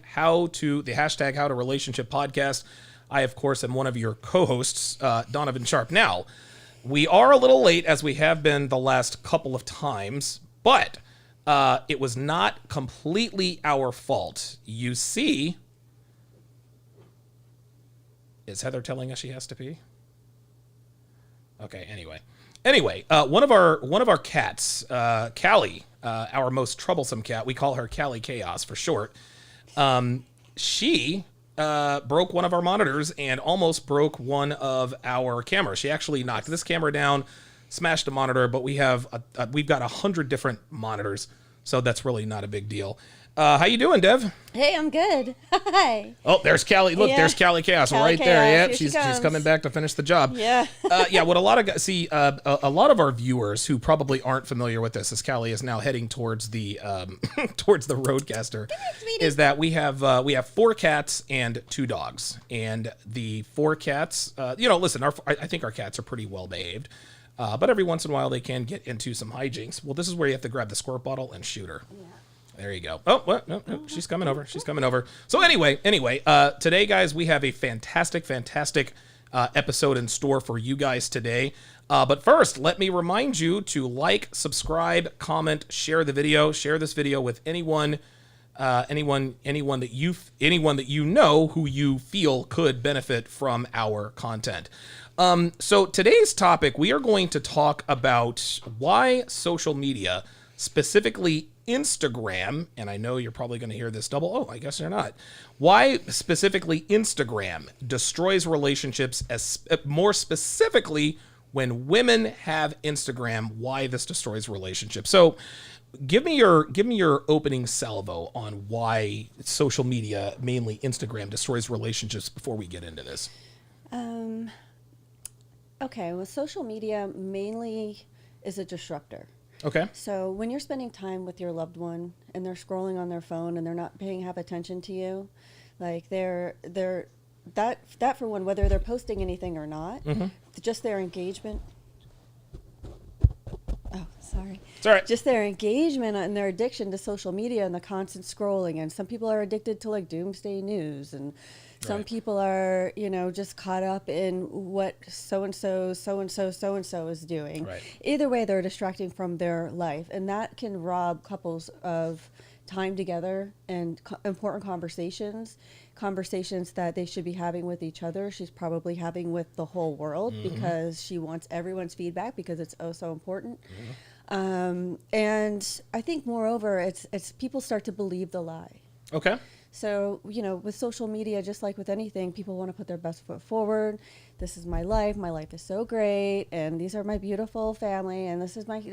how to relationship podcast. I, of course, am one of your co-hosts, Donovan Sharpe. Now, we are a little late, as we have been the last couple of times, but it was not completely our fault. You see, is Heather telling us she has to pee? Okay, anyway, one of our cats, Callie, our most troublesome cat, we call her Callie Chaos for short. She broke one of our monitors and almost broke one of our cameras. She actually knocked this camera down, smashed a monitor, but we've got 100 different monitors, so that's really not a big deal. How you doing, Dev? Hey, I'm good. Hi. Oh, there's Callie. Look, there's Callie Chaos right there. Yeah, she's coming back to finish the job. Yeah. What a lot of guys see, a lot of our viewers who probably aren't familiar with this, as Callie is now heading towards the towards the Roadcaster, is that we have 4 cats and 2 dogs, and the 4 cats. Listen, I think our cats are pretty well behaved. But every once in a while they can get into some hijinks. Well, this is where you have to grab the squirt bottle and shoot her. Yeah. There you go. Oh, what? No, she's coming over. So anyway, today, guys, we have a fantastic episode in store for you guys today. But first, let me remind you to like, subscribe, comment, share the video. Share this video with anyone that you know who you feel could benefit from our content. So today's topic, we are going to talk about why social media, specifically Instagram, and I know you're probably going to hear this double. Oh, I guess they're not. Why specifically Instagram destroys relationships, as more specifically when women have Instagram, why this destroys relationships. So give me your opening salvo on why social media, mainly Instagram, destroys relationships before we get into this. Okay, well, social media mainly is a disruptor. Okay. So when you're spending time with your loved one and they're scrolling on their phone and they're not paying half attention to you, like they're that for one, whether they're posting anything or not, just their engagement. Oh, sorry. It's all right. Just their engagement and their addiction to social media and the constant scrolling. And some people are addicted to like doomsday news, and some people are, just caught up in what so-and-so is doing. Right. Either way, they're distracting from their life. And that can rob couples of time together and important conversations that they should be having with each other. She's probably having with the whole world because she wants everyone's feedback because it's so important. And I think, moreover, it's people start to believe the lie. Okay. So, with social media, just like with anything, people want to put their best foot forward. This is my life. My life is so great. And these are my beautiful family. And this is my,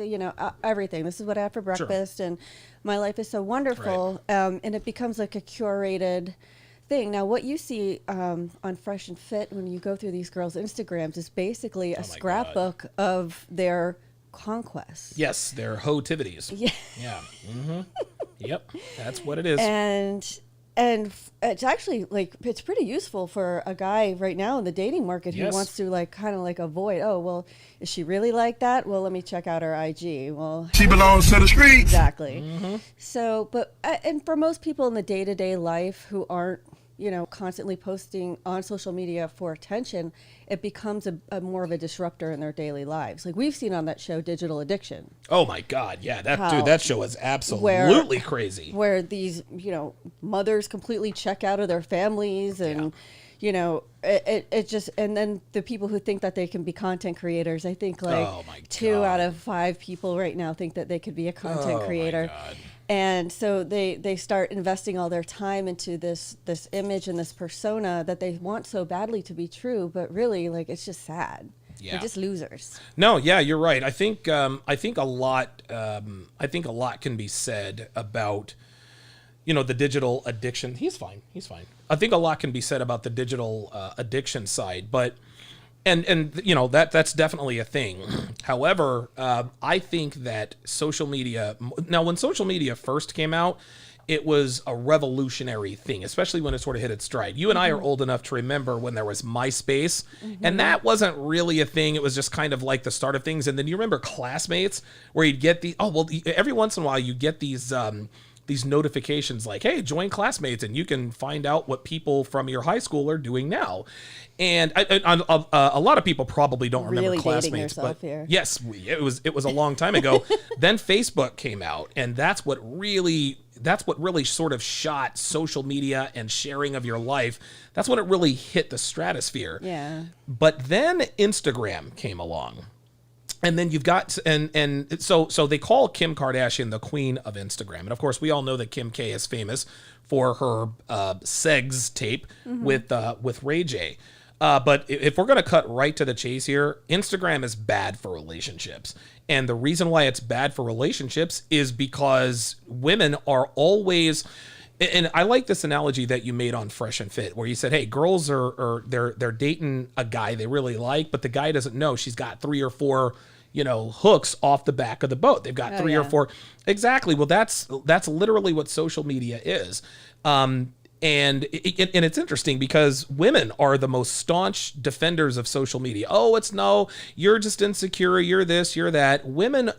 everything. This is what I have for breakfast. Sure. And my life is so wonderful. Right. And it becomes like a curated thing. Now, what you see on Fresh and Fit when you go through these girls' Instagrams is basically a scrapbook of their conquests. Yes, their hoe-tivities. Yeah. Yeah. Yep, that's what it is. And it's actually it's pretty useful for a guy right now in the dating market who wants to kind of avoid, oh, well, is she really like that? Well, let me check out her IG. Well, she belongs to the streets. Exactly. So, but, and for most people in the day-to-day life who aren't, constantly posting on social media for attention, it becomes a more of a disruptor in their daily lives. Like we've seen on that show, Digital Addiction. Oh my God. Yeah. That show is absolutely crazy. Where these, mothers completely check out of their families and, it just, and then the people who think that they can be content creators, I think 2 out of 5 people right now think that they could be a content creator. My God. And so they start investing all their time into this image and this persona that they want so badly to be true, but really, it's just sad. Yeah. They're just losers. No, yeah, you're right. I think a lot can be said about, the digital addiction. He's fine. I think a lot can be said about the digital addiction side, but and that's definitely a thing. However, I think that social media, now when social media first came out, it was a revolutionary thing, especially when it sort of hit its stride. You and I are old enough to remember when there was MySpace, and that wasn't really a thing. It was just kind of like the start of things. And then you remember Classmates, where you'd get every once in a while you get these these notifications like, hey, join Classmates, and you can find out what people from your high school are doing now. And a lot of people probably don't remember Really dating Classmates, yourself but here. yes, it was a long time ago. Then Facebook came out, and that's what really sort of shot social media and sharing of your life. That's when it really hit the stratosphere. Yeah. But then Instagram came along. And then you've got, and so they call Kim Kardashian the queen of Instagram. And of course, we all know that Kim K is famous for her segs tape with Ray J. But if we're going to cut right to the chase here, Instagram is bad for relationships. And the reason why it's bad for relationships is because women are always, and I like this analogy that you made on Fresh and Fit, where you said, hey, girls they're dating a guy they really like, but the guy doesn't know she's got 3 or 4, hooks off the back of the boat. They've got 3 or 4. Exactly. Well, that's literally what social media is. And it's interesting because women are the most staunch defenders of social media. Oh, you're just insecure. You're this, you're that. Women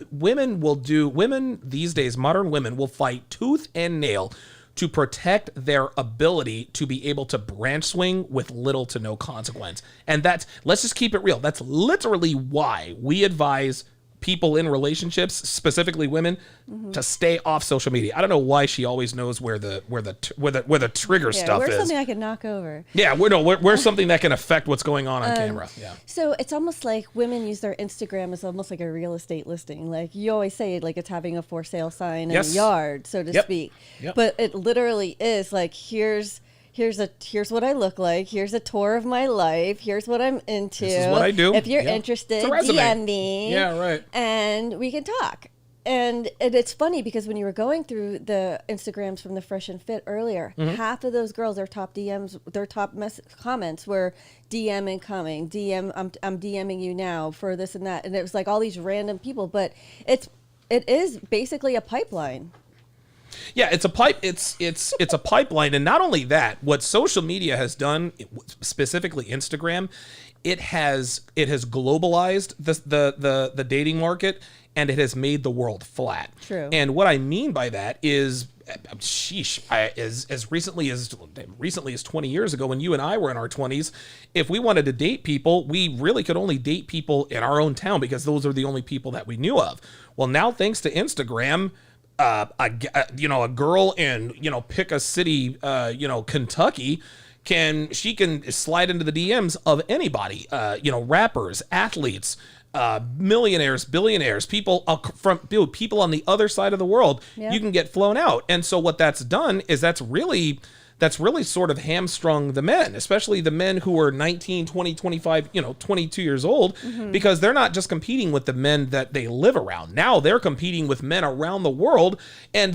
these days, modern women will fight tooth and nail to protect their ability to be able to branch swing with little to no consequence. And let's just keep it real. That's literally why we advise people in relationships, specifically women, to stay off social media. I don't know why she always knows where the trigger stuff where's is. something I can knock over? Yeah, where's something that can affect what's going on camera. Yeah. So it's almost like women use their Instagram as almost like a real estate listing. Like you always say, like it's having a for sale sign in a yard, so to speak. Yep. But it literally is like here's what I look like. Here's a tour of my life. Here's what I'm into. This is what I do. If you're interested, DM me. Yeah, right. And we can talk. And it's funny because when you were going through the Instagrams from the Fresh and Fit earlier, half of those girls, their top DMs, their top comments were DM incoming, I'm DMing you now for this and that. And it was like all these random people, but it is basically a pipeline. Yeah, it's a pipeline, and not only that, what social media has done, specifically Instagram, it has globalized the dating market, and it has made the world flat. True. And what I mean by that is, as recently as 20 years ago, when you and I were in our 20s, if we wanted to date people, we really could only date people in our own town because those are the only people that we knew of. Well, now thanks to Instagram, a girl in, pick a city, Kentucky, can slide into the DMs of anybody, rappers, athletes, millionaires, billionaires, people on the other side of the world. Yeah. You can get flown out. And so what that's done is that's really sort of hamstrung the men, especially the men who are 19, 20, 25, 22 years old, because they're not just competing with the men that they live around. Now they're competing with men around the world. And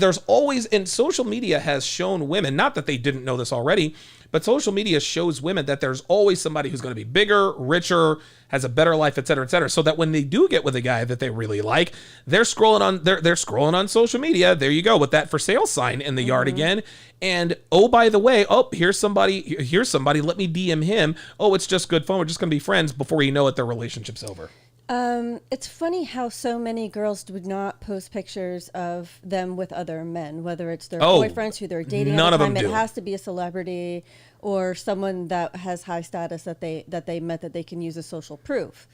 social media has shown women, not that they didn't know this already, but social media shows women that there's always somebody who's going to be bigger, richer, has a better life, et cetera, so that when they do get with a guy that they really like, they're scrolling on social media. There you go, with that for sale sign in the yard again. And oh, by the way, here's somebody, let me DM him. Oh, it's just good fun. We're just going to be friends. Before you know it, their relationship's over. It's funny how so many girls do not post pictures of them with other men, whether it's their boyfriends who they're dating none at the of time. them do. It has to be a celebrity or someone that has high status that they met that they can use as social proof.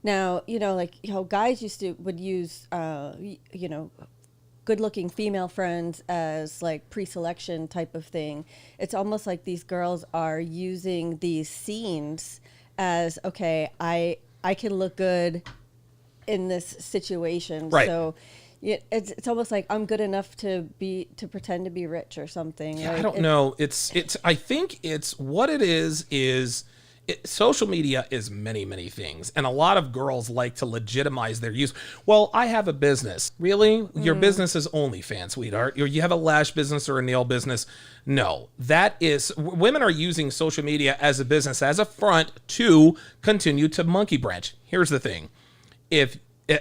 Now, like how guys would use, good-looking female friends as like pre-selection type of thing. It's almost like these girls are using these scenes as, okay, I can look good in this situation. Right. So it's almost like I'm good enough to pretend to be rich or something. Yeah, like, I don't know. I think it's what it is social media is many, many things. And a lot of girls like to legitimize their use. Well, I have a business. Really? Your business is OnlyFans, sweetheart. You have a lash business or a nail business. No, women are using social media as a business, as a front to continue to monkey branch. Here's the thing.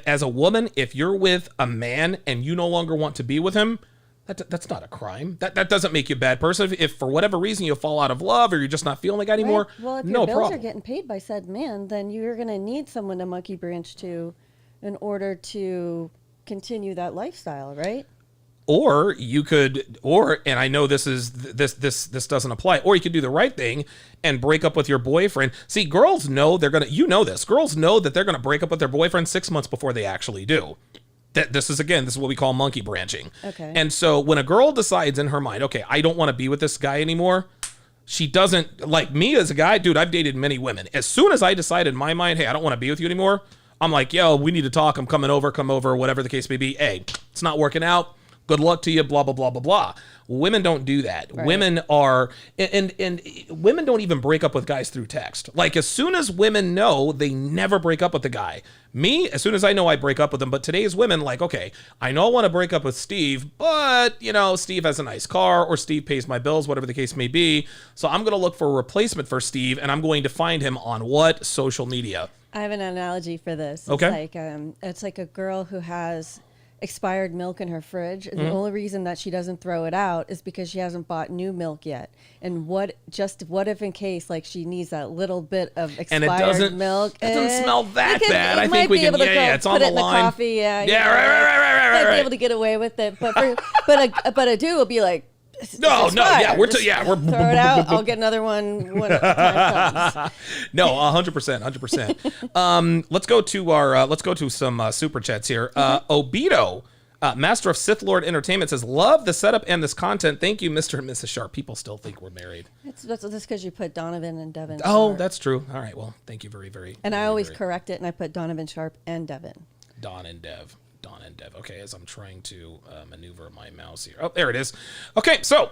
As a woman, if you're with a man and you no longer want to be with him, that's not a crime. That doesn't make you a bad person. If for whatever reason you fall out of love or you're just not feeling the guy anymore, right. Well, if no your bills problem. are getting paid by said man, then you're going to need someone to monkey branch to in order to continue that lifestyle, right? Or you could, and I know this doesn't apply, or you could do the right thing and break up with your boyfriend. See, girls know girls know that they're going to break up with their boyfriend 6 months before they actually do. This is what we call monkey branching. Okay. And so when a girl decides in her mind, okay, I don't want to be with this guy anymore, she doesn't, like me as a guy, dude, I've dated many women. As soon as I decide in my mind, hey, I don't want to be with you anymore, I'm like, yo, we need to talk. I'm come over, whatever the case may be. Hey, it's not working out. Good luck to you, blah, blah, blah, blah, blah. Women don't do that. Right. Women are, and women don't even break up with guys through text. Like, as soon as women know, they never break up with the guy. Me, as soon as I know, I break up with them. But today's women, like, okay, I know I want to break up with Steve, but, Steve has a nice car, or Steve pays my bills, whatever the case may be. So I'm going to look for a replacement for Steve, and I'm going to find him on what? Social media. I have an analogy for this. Okay. It's like a girl who has expired milk in her fridge, and the only reason that she doesn't throw it out is because she hasn't bought new milk yet. And what if in case like she needs that little bit of expired milk? It doesn't smell that bad. I think we can. Yeah, it's on the line. Coffee, yeah, right. Might be able to get away with it, but a dude will be like, we're throw it out. I'll get another one when the time comes. No, 100%. Let's go to some super chats here. Obito, Master of Sith Lord Entertainment, says, love the setup and this content. Thank you, Mr. and Mrs. Sharpe. People still think we're married. That's because you put Donovan and Devin. Oh, Sharpe. That's true. All right. Well, thank you very, very. And very, I always very. correct it, and I put Donovan, Sharpe, and Devin. Don and Dev. Okay, as I'm trying to maneuver my mouse here. Oh, there it is. Okay, so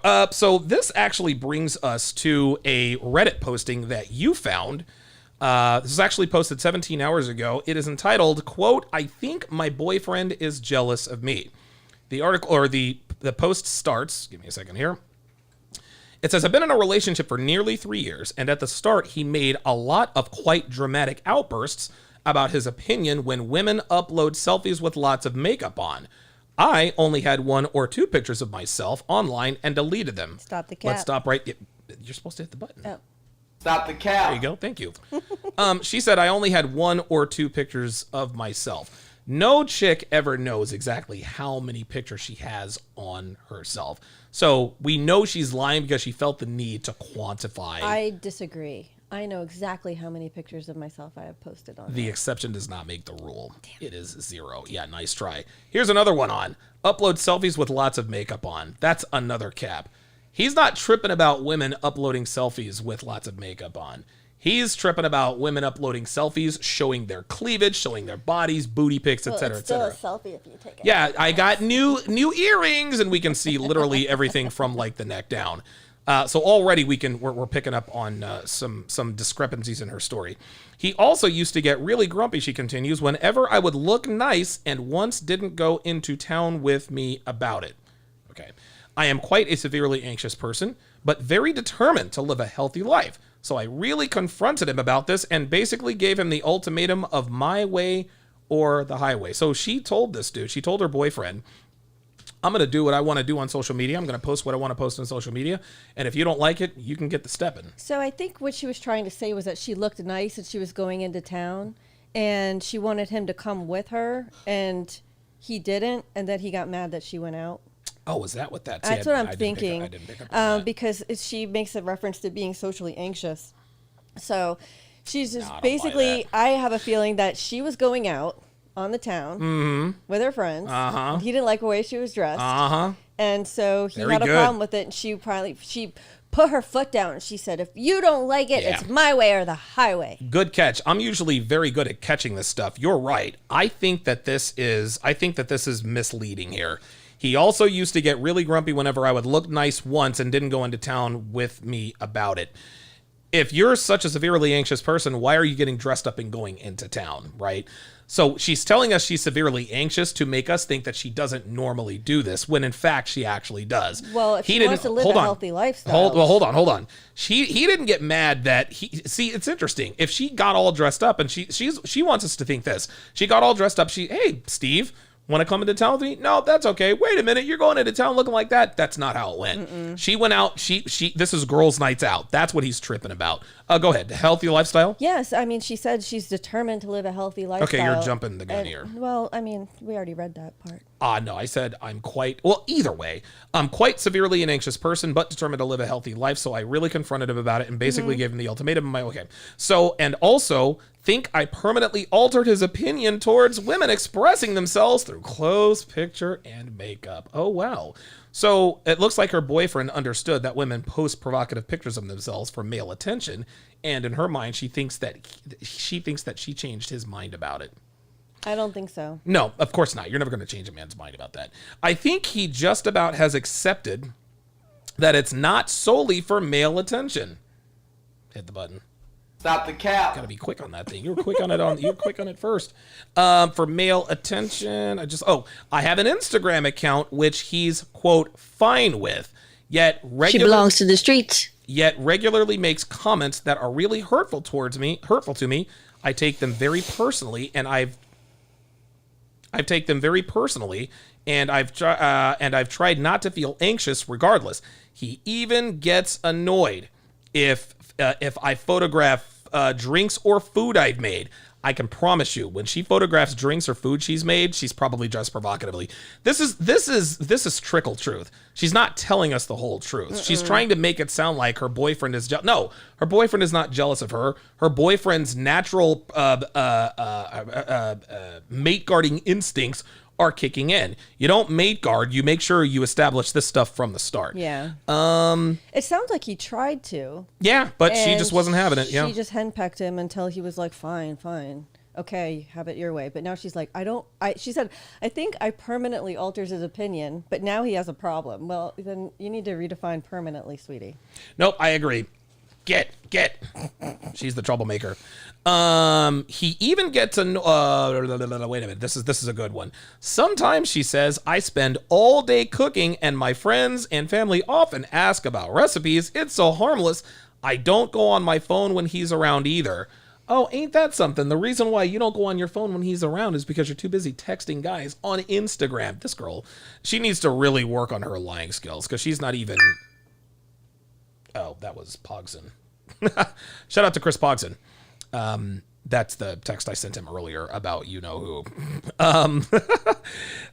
this actually brings us to a Reddit posting that you found. This was actually posted 17 hours ago. It is entitled, quote, I think my boyfriend is jealous of me. The article, or the post starts, give me a second here. It says, I've been in a relationship for nearly 3 years, and at the start, he made a lot of quite dramatic outbursts about his opinion when women upload selfies with lots of makeup on. I only had 1 or 2 pictures of myself online and deleted them. Stop the cap. Let's stop right. You're supposed to hit the button. Oh. Stop the cap. There you go. Thank you. She said, I only had 1 or 2 pictures of myself. No chick ever knows exactly how many pictures she has on herself. So we know she's lying because she felt the need to quantify. I disagree. I know exactly how many pictures of myself I have posted on. The exception does not make the rule. It is 0. Yeah, nice try. Here's another one on. Upload selfies with lots of makeup on. That's another cap. He's not tripping about women uploading selfies with lots of makeup on. He's tripping about women uploading selfies, showing their cleavage, showing their bodies, booty pics, etc., etc. It's still a selfie if you take it. Yeah, I got new earrings, and we can see literally everything from like the neck down. So already we're picking up on some discrepancies in her story. He also used to get really grumpy, she continues, whenever I would look nice, and once didn't go into town with me about it. Okay. I am quite a severely anxious person, but very determined to live a healthy life. So I really confronted him about this and basically gave him the ultimatum of my way or the highway. So she told her boyfriend, I'm going to do what I want to do on social media. I'm going to post what I want to post on social media. And if you don't like it, you can get the stepping. So I think what she was trying to say was that she looked nice and she was going into town and she wanted him to come with her and he didn't. And then he got mad that she went out. Oh, is that what that's? That's what I'm thinking. I didn't pick up on that. Because she makes a reference to being socially anxious. So she's just basically, I have a feeling that she was going out on the town with her friends. And he didn't like the way she was dressed. And so he had a problem with it. And she put her foot down and she said, if you don't like it, it's my way or the highway. Good catch. I'm usually very good at catching this stuff. You're right. I think that this is misleading here. He also used to get really grumpy whenever I would look nice once and didn't go into town with me about it. If you're such a severely anxious person, why are you getting dressed up and going into town, right? So she's telling us she's severely anxious to make us think that she doesn't normally do this, when in fact she actually does. Well, if she wants to live a healthy lifestyle. Hold on. He didn't get mad that see, it's interesting. If she got all dressed up and she wants us to think this. She got all dressed up. Hey, Steve, want to come into town with me? No, that's okay. Wait a minute, you're going into town looking like that? That's not how it went. She went out. This is girls' nights out. That's what he's tripping about. Go ahead. Healthy lifestyle? Yes, I mean, she said she's determined to live a healthy lifestyle. Okay, you're jumping the gun here. Well, I mean, we already read that part. No, I said either way, I'm quite severely an anxious person, but determined to live a healthy life. So I really confronted him about it and basically gave him the ultimatum. Okay. So, and also think I permanently altered his opinion towards women expressing themselves through clothes, picture, and makeup. Oh, wow. So it looks like her boyfriend understood that women post provocative pictures of themselves for male attention. And in her mind, she thinks that she changed his mind about it. I don't think so. No, of course not. You're never going to change a man's mind about that. I think he just about has accepted that it's not solely for male attention. Hit the button. Stop the cap. Got to be quick on that thing. You were quick on it. You were quick on it first. For male attention, I have an Instagram account which he's quote fine with. She belongs to the streets. Yet regularly makes comments that are really hurtful to me. I take them very personally, and I've tried not to feel anxious regardless. He even gets annoyed if I photograph drinks or food I've made. I can promise you, when she photographs drinks or food she's made, she's probably dressed provocatively. This is trickle truth. She's not telling us the whole truth. She's trying to make it sound like her boyfriend is no. Her boyfriend is not jealous of her. Her boyfriend's natural mate guarding instincts are kicking in. You don't mate guard. You make sure you establish this stuff from the start. Yeah. It sounds like he tried to. Yeah, but she just wasn't having it. Yeah. She just henpecked him until he was like, fine. Okay, have it your way. But now she's like, she said, I think I permanently alters his opinion, but now he has a problem. Well, then you need to redefine permanently, sweetie. Nope, I agree. Get. She's the troublemaker. He even gets wait a minute. This is a good one. Sometimes she says, I spend all day cooking and my friends and family often ask about recipes. It's so harmless. I don't go on my phone when he's around either. Oh, ain't that something? The reason why you don't go on your phone when he's around is because you're too busy texting guys on Instagram. This girl, she needs to really work on her lying skills because she's not even... Oh, that was Pogson. Shout out to Chris Pogson. That's the text I sent him earlier about you-know-who.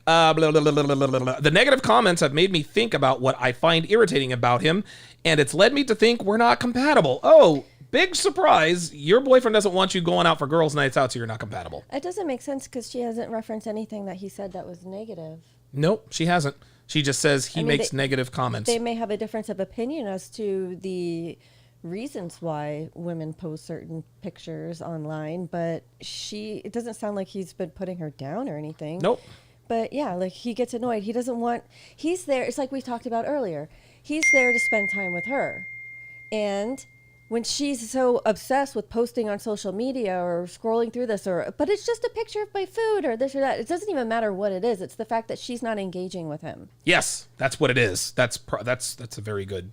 The negative comments have made me think about what I find irritating about him, and it's led me to think we're not compatible. Oh, big surprise. Your boyfriend doesn't want you going out for girls' nights out, so you're not compatible. It doesn't make sense because she hasn't referenced anything that he said that was negative. Nope, she hasn't. She just says he makes negative comments. They may have a difference of opinion as to the reasons why women post certain pictures online, but it doesn't sound like he's been putting her down or anything. Nope. But yeah, like he gets annoyed. He's there. It's like we talked about earlier. He's there to spend time with her. And when she's so obsessed with posting on social media or scrolling through this, but it's just a picture of my food or this or that. It doesn't even matter what it is. It's the fact that she's not engaging with him. Yes, that's what it is. That's a very good.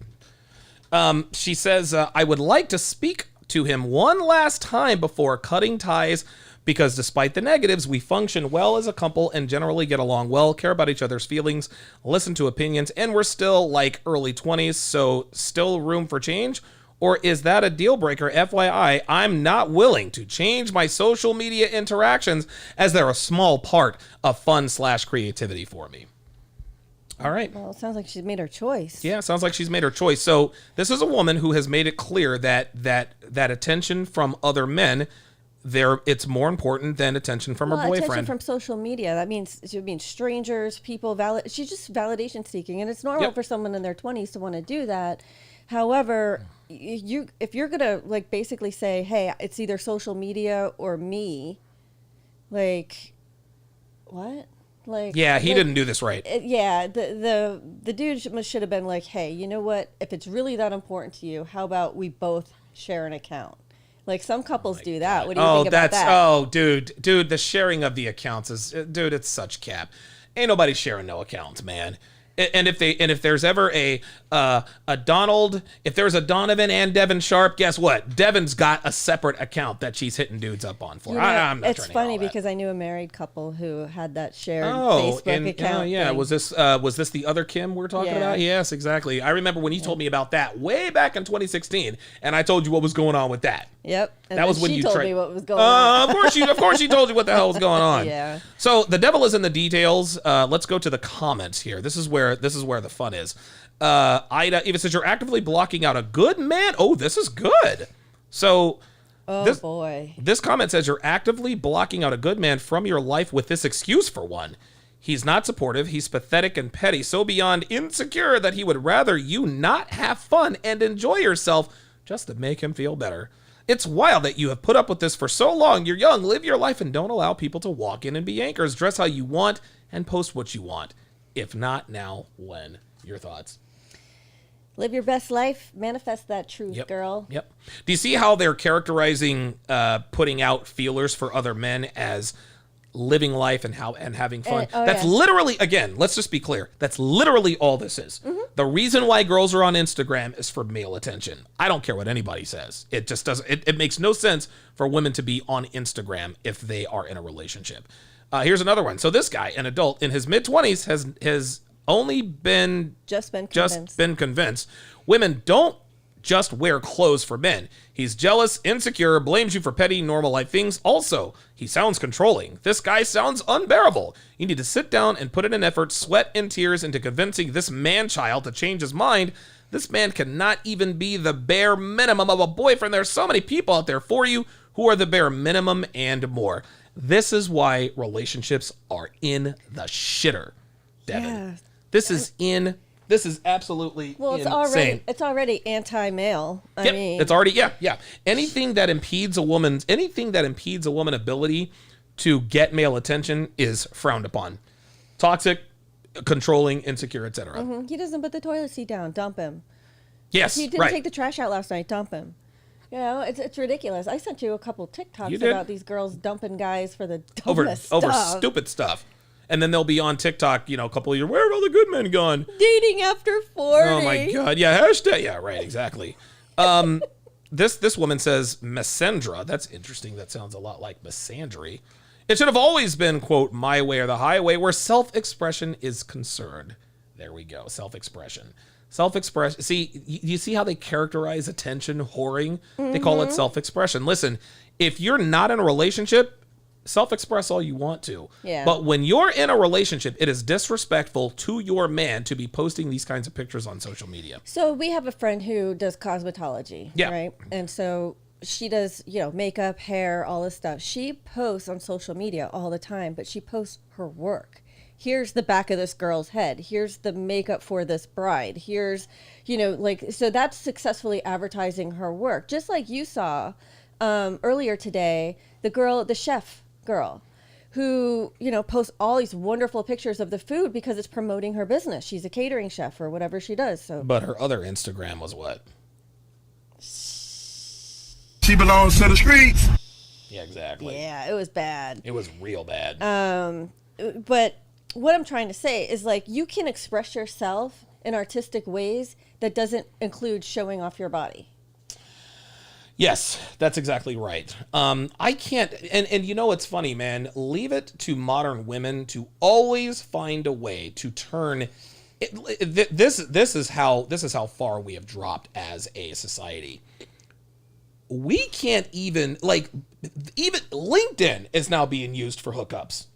She says, I would like to speak to him one last time before cutting ties, because despite the negatives, we function well as a couple and generally get along well, care about each other's feelings, listen to opinions, and we're still like early 20s, so still room for change? Or is that a deal breaker? FYI, I'm not willing to change my social media interactions as they're a small part of fun/creativity for me. All right. Well, it sounds like she's made her choice. Yeah, it sounds like she's made her choice. So this is a woman who has made it clear that attention from other men, it's more important than attention from her boyfriend. Attention from social media. That means strangers, people. She's just validation seeking, and it's normal for someone in their 20s to want to do that. However, if you're gonna like basically say, hey, it's either social media or me, like what? Like, yeah, he didn't do this right. The dude should have been like, hey, you know what? If it's really that important to you, how about we both share an account? Like some couples do that. What do you think about that? Oh, dude, the sharing of the accounts is, dude, it's such cap. Ain't nobody sharing no accounts, man. And if there's ever a Donald, if there's a Donovan and Devin Sharpe, guess what? Devin's got a separate account that she's hitting dudes up on for. I'm not it's funny because I knew a married couple who had that shared Facebook account. Yeah. Was this the other Kim we're talking about? Yes, exactly. I remember when you told me about that way back in 2016, and I told you what was going on with that. Yep. And that was when you told me what was going on. Of course she told you what the hell was going on. Yeah. So the devil is in the details. Let's go to the comments here. This is where the fun is. Ida even says you're actively blocking out a good man. Oh, this is good. So boy. This comment says you're actively blocking out a good man from your life with this excuse for one. He's not supportive. He's pathetic and petty, so beyond insecure that he would rather you not have fun and enjoy yourself just to make him feel better. It's wild that you have put up with this for so long. You're young, live your life, and don't allow people to walk in and be anchors. Dress how you want and post what you want. If not now, when? Your thoughts? Live your best life. Manifest that truth, girl. Yep. Do you see how they're characterizing putting out feelers for other men as living life and having fun? That's literally, again, let's just be clear. That's literally all this is. Mm-hmm. The reason why girls are on Instagram is for male attention. I don't care what anybody says. It just doesn't. It makes no sense for women to be on Instagram if they are in a relationship. Here's another one. So this guy, an adult in his mid-20s, has only been convinced women don't just wear clothes for men. He's jealous, insecure, blames you for petty, normal life things. Also, he sounds controlling. This guy sounds unbearable. You need to sit down and put in an effort, sweat and tears into convincing this man-child to change his mind. This man cannot even be the bare minimum of a boyfriend. There's so many people out there for you who are the bare minimum and more. This is why relationships are in the shitter, Devin. Yeah. This is absolutely insane. It's already anti-male. I mean, it's already Anything that impedes a woman's ability to get male attention is frowned upon. Toxic, controlling, insecure, etc. Mm-hmm. He doesn't put the toilet seat down. Dump him. Yes, he didn't take the trash out last night. Dump him. You know, it's ridiculous. I sent you a couple TikToks about these girls dumping guys for the dumbest stuff. Over stupid stuff. And then they'll be on TikTok, a couple of years. Where have all the good men gone? Dating after 40. Oh my God. Yeah, hashtag. Yeah, right. Exactly. This woman says Mesendra. That's interesting. That sounds a lot like misandry. It should have always been, quote, my way or the highway where self-expression is concerned. There we go. Self-expression. Self-expression. See, you see how they characterize attention whoring? Mm-hmm. They call it self-expression. Listen, if you're not in a relationship, self-express all you want to. Yeah. But when you're in a relationship, it is disrespectful to your man to be posting these kinds of pictures on social media. So we have a friend who does cosmetology, right? And so she does, makeup, hair, all this stuff. She posts on social media all the time, but she posts her work. Here's the back of this girl's head. Here's the makeup for this bride. Here's, so that's successfully advertising her work. Just like you saw earlier today, the chef girl who, posts all these wonderful pictures of the food because it's promoting her business. She's a catering chef or whatever she does. So, but her other Instagram was what? She belongs to the streets. Yeah, exactly. Yeah, it was bad. It was real bad. But what I'm trying to say is you can express yourself in artistic ways that doesn't include showing off your body. Yes, that's exactly right. I can't, and it's funny, man. Leave it to modern women to always find a way to turn. This is how far we have dropped as a society. We can't even LinkedIn is now being used for hookups.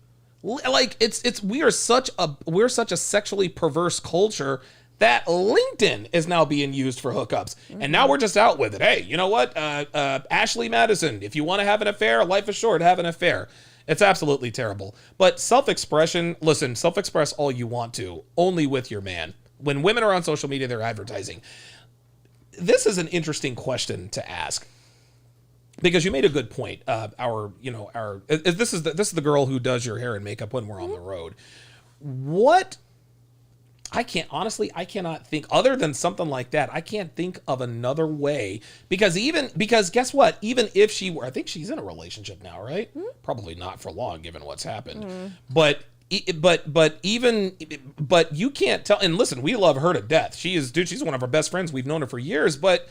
We're such a sexually perverse culture that LinkedIn is now being used for hookups. Mm-hmm. And now we're just out with it. Hey, you know what? Ashley Madison, if you want to have an affair, life is short, have an affair. It's absolutely terrible. But self-expression, listen, self-express all you want to, only with your man. When women are on social media, they're advertising. This is an interesting question to ask. Because you made a good point. This is the girl who does your hair and makeup when we're on the road. I cannot think, other than something like that, I can't think of another way. Because guess what? Even if she were, I think she's in a relationship now, right? Mm-hmm. Probably not for long, given what's happened. Mm-hmm. But but you can't tell. And listen, we love her to death. She's one of our best friends. We've known her for years, but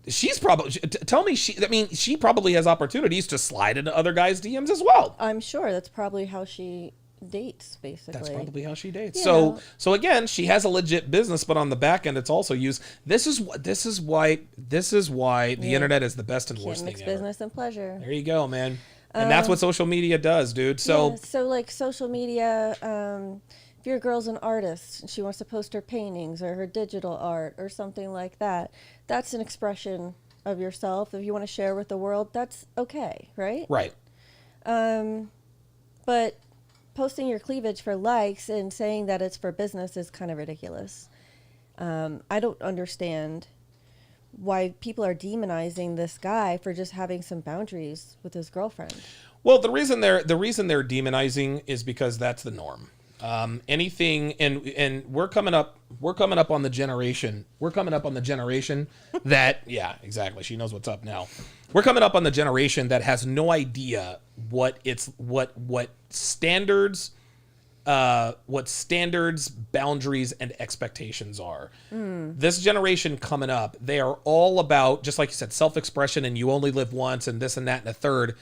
she's probably, tell me, she probably has opportunities to slide into other guys' DMs as well. I'm sure that's probably how she dates, basically. That's probably how she dates. Yeah. So again, she has a legit business, but on the back end, it's also used. This is why the internet is the best and worst thing ever. Business and pleasure. There you go, man. And that's what social media does, dude. So like social media, if your girl's an artist and she wants to post her paintings or her digital art or something like that, that's an expression of yourself. If you want to share with the world, that's okay, right? Right. But posting your cleavage for likes and saying that it's for business is kind of ridiculous. I don't understand why people are demonizing this guy for just having some boundaries with his girlfriend. Well, the reason they're demonizing is because that's the norm. Anything, and we're coming up on the generation. We're coming up on the generation that, yeah, exactly. She knows what's up now. We're coming up on the generation that has no idea what standards, boundaries, and expectations are. This generation coming up, they are all about, just like you said, self-expression, and you only live once, and this and that and a third.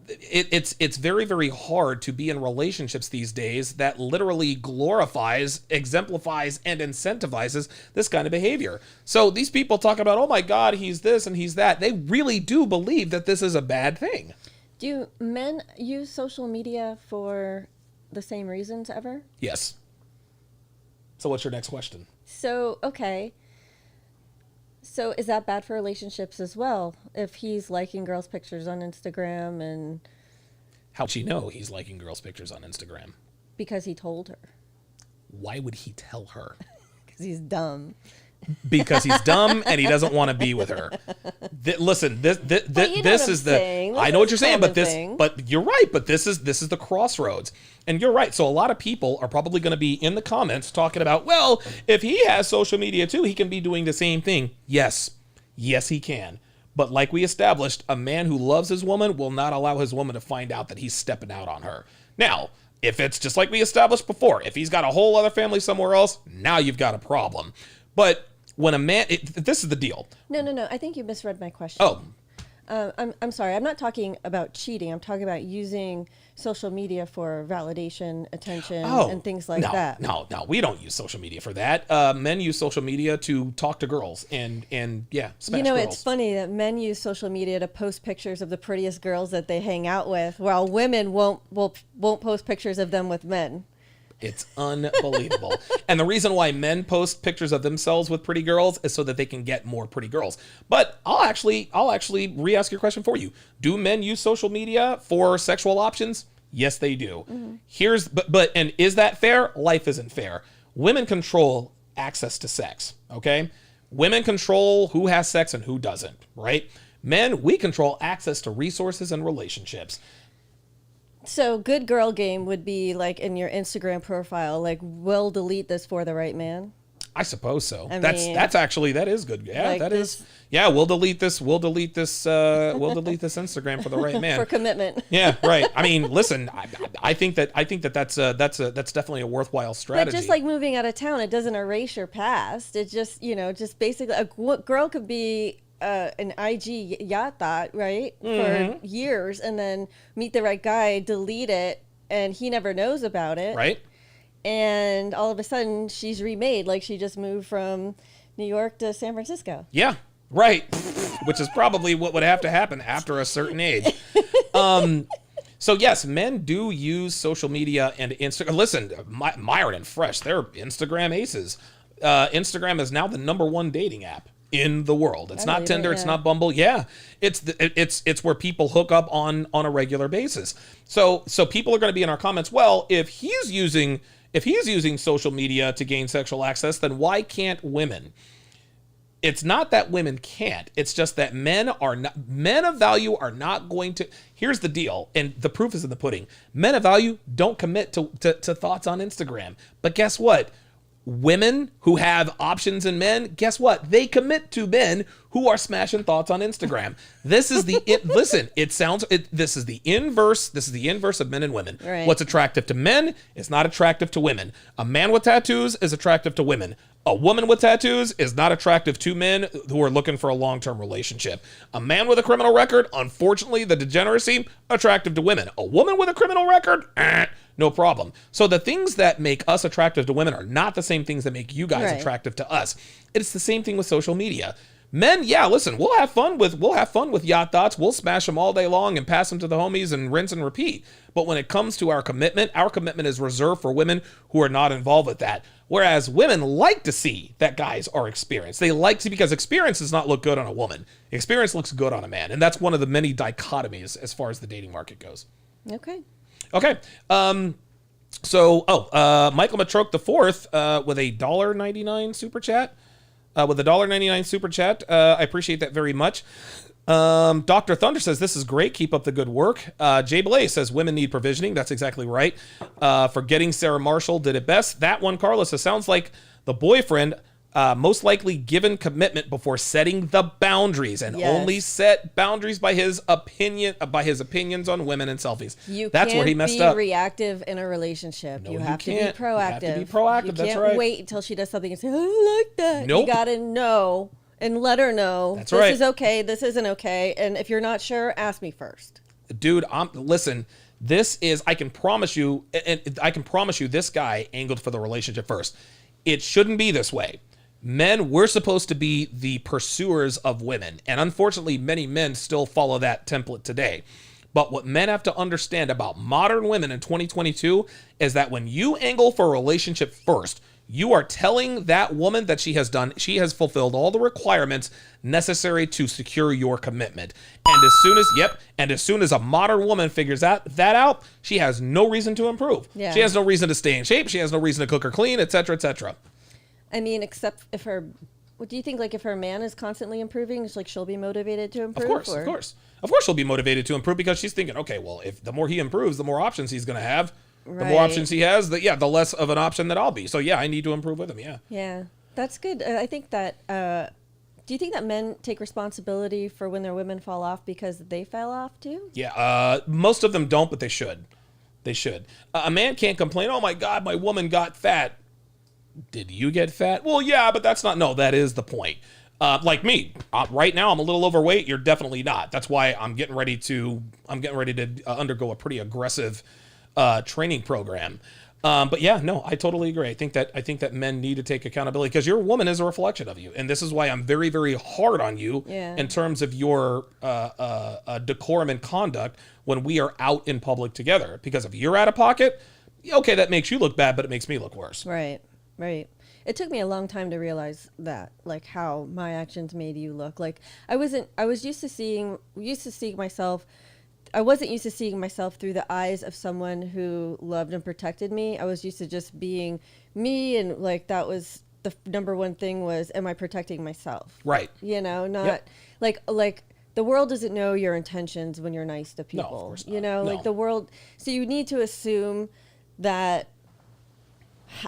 It's very, very hard to be in relationships these days that literally glorifies, exemplifies, and incentivizes this kind of behavior. So these people talk about, oh my God, he's this and he's that. They really do believe that this is a bad thing. Do men use social media for the same reasons ever? Yes. So what's your next question? So, okay. So is that bad for relationships as well? If he's liking girls' pictures on Instagram and... How'd she know he's liking girls' pictures on Instagram? Because he told her. Why would he tell her? Because he's dumb. Because he's dumb and he doesn't want to be with her. Listen, this is the. I know what you're saying, but you're right. But this is the crossroads, and you're right. So a lot of people are probably going to be in the comments talking about, well, if he has social media too, he can be doing the same thing. Yes, he can. But like we established, a man who loves his woman will not allow his woman to find out that he's stepping out on her. Now, if it's just like we established before, if he's got a whole other family somewhere else, now you've got a problem. But when a man, this is the deal. No. I think you misread my question. Oh. I'm sorry. I'm not talking about cheating. I'm talking about using social media for validation, attention, and things like that. No. We don't use social media for that. Men use social media to talk to girls and yeah, smash girls. It's funny that men use social media to post pictures of the prettiest girls that they hang out with, while women won't post pictures of them with men. It's unbelievable. And the reason why men post pictures of themselves with pretty girls is so that they can get more pretty girls. But I'll actually re-ask your question for you. Do men use social media for sexual options? Yes, they do. Mm-hmm. And is that fair? Life isn't fair. Women control access to sex, okay? Women control who has sex and who doesn't, right? Men, we control access to resources and relationships. So good girl game would be like in your Instagram profile, like, we'll delete this for the right man. I suppose so. That is good. Yeah, like that is. Yeah, we'll delete this. We'll delete this Instagram for the right man. For commitment. Yeah, right. I mean, listen, I think that's definitely a worthwhile strategy. But just like moving out of town, it doesn't erase your past. It just, just basically a girl could be an IG yacht thought, right? For years, and then meet the right guy, delete it, and he never knows about it. Right. And all of a sudden she's remade, like she just moved from New York to San Francisco. Yeah, right. Which is probably what would have to happen after a certain age. So yes, men do use social media and Instagram. Listen, Myron and Fresh, they're Instagram aces. Instagram is now the #1 dating app in the world. It's not Tinder, it's not Bumble. Yeah, it's where people hook up on a regular basis. So people are going to be in our comments. Well, if he's using social media to gain sexual access, then why can't women? It's not that women can't. It's just that men of value are not going to. Here's the deal, and the proof is in the pudding. Men of value don't commit to thoughts on Instagram. But guess what? women who have options in men, guess what? They commit to men who are smashing thoughts on Instagram. This is the this is the inverse. This is the inverse of men and women. Right. What's attractive to men is not attractive to women. A man with tattoos is attractive to women. A woman with tattoos is not attractive to men who are looking for a long-term relationship. A man with a criminal record, unfortunately, the degeneracy, attractive to women. A woman with a criminal record, no problem. So the things that make us attractive to women are not the same things that make you guys Right. attractive to us. It's the same thing with social media. Men, yeah, listen, we'll have fun with yacht thoughts. We'll smash them all day long and pass them to the homies and rinse and repeat. But when it comes to our commitment is reserved for women who are not involved with that. Whereas women like to see that guys are experienced. They like to, because experience does not look good on a woman. Experience looks good on a man. And that's one of the many dichotomies as far as the dating market goes. Okay. Okay. Michael Matroke the fourth with a $1.99 super chat. With a $1.99 super chat. I appreciate that very much. Dr. Thunder says, this is great. Keep up the good work. Jay Blay says, women need provisioning. That's exactly right. Forgetting Sarah Marshall did it best. That one, Carlos, it sounds like the boyfriend most likely given commitment before setting the boundaries and Yes. only set boundaries by his opinions on women and selfies. That's where he messed can't up. be reactive in a relationship. No, you you have to be can't. proactive. You have to be proactive, You that's can't right. wait until she does something and say, I don't like that. Nope. You gotta know and let her know. That's this right. is okay. This isn't okay. And if you're not sure, ask me first. Dude, listen, this is, I can promise you, this guy angled for the relationship first. It shouldn't be this way. Men, we're supposed to be the pursuers of women. And unfortunately, many men still follow that template today. But what men have to understand about modern women in 2022 is that when you angle for a relationship first, you are telling that woman that she has fulfilled all the requirements necessary to secure your commitment. And as soon as a modern woman figures that out, she has no reason to improve. Yeah. She has no reason to stay in shape. She has no reason to cook or clean, etc., etc. I mean, except if what do you think, like if her man is constantly improving, it's like she'll be motivated to improve? Of course she'll be motivated to improve because she's thinking, okay, well, if the more he improves, the more options he's going to have. The more options he has, the less of an option that I'll be. So yeah, I need to improve with him. Yeah. Yeah, that's good. I think that, do you think that men take responsibility for when their women fall off because they fell off too? Yeah. Most of them don't, but they should. They should. A man can't complain, oh my God, my woman got fat. Did you get fat? Well, yeah, but that's not, no, that is the point. Like me, right now I'm a little overweight. You're definitely not. That's why I'm getting ready to undergo a pretty aggressive training program. But yeah, no, I totally agree. I think that men need to take accountability because your woman is a reflection of you. And this is why I'm very, very hard on you in terms of your decorum and conduct when we are out in public together. Because if you're out of pocket, okay, that makes you look bad, but it makes me look worse. Right. It took me a long time to realize that, like how my actions made you look. Like I wasn't used to seeing myself through the eyes of someone who loved and protected me. I was used to just being me, and like that was the number one thing was, am I protecting myself? Right. You know, not like the world doesn't know your intentions when you're nice to people. No, of course not. You know, like the world. So you need to assume that.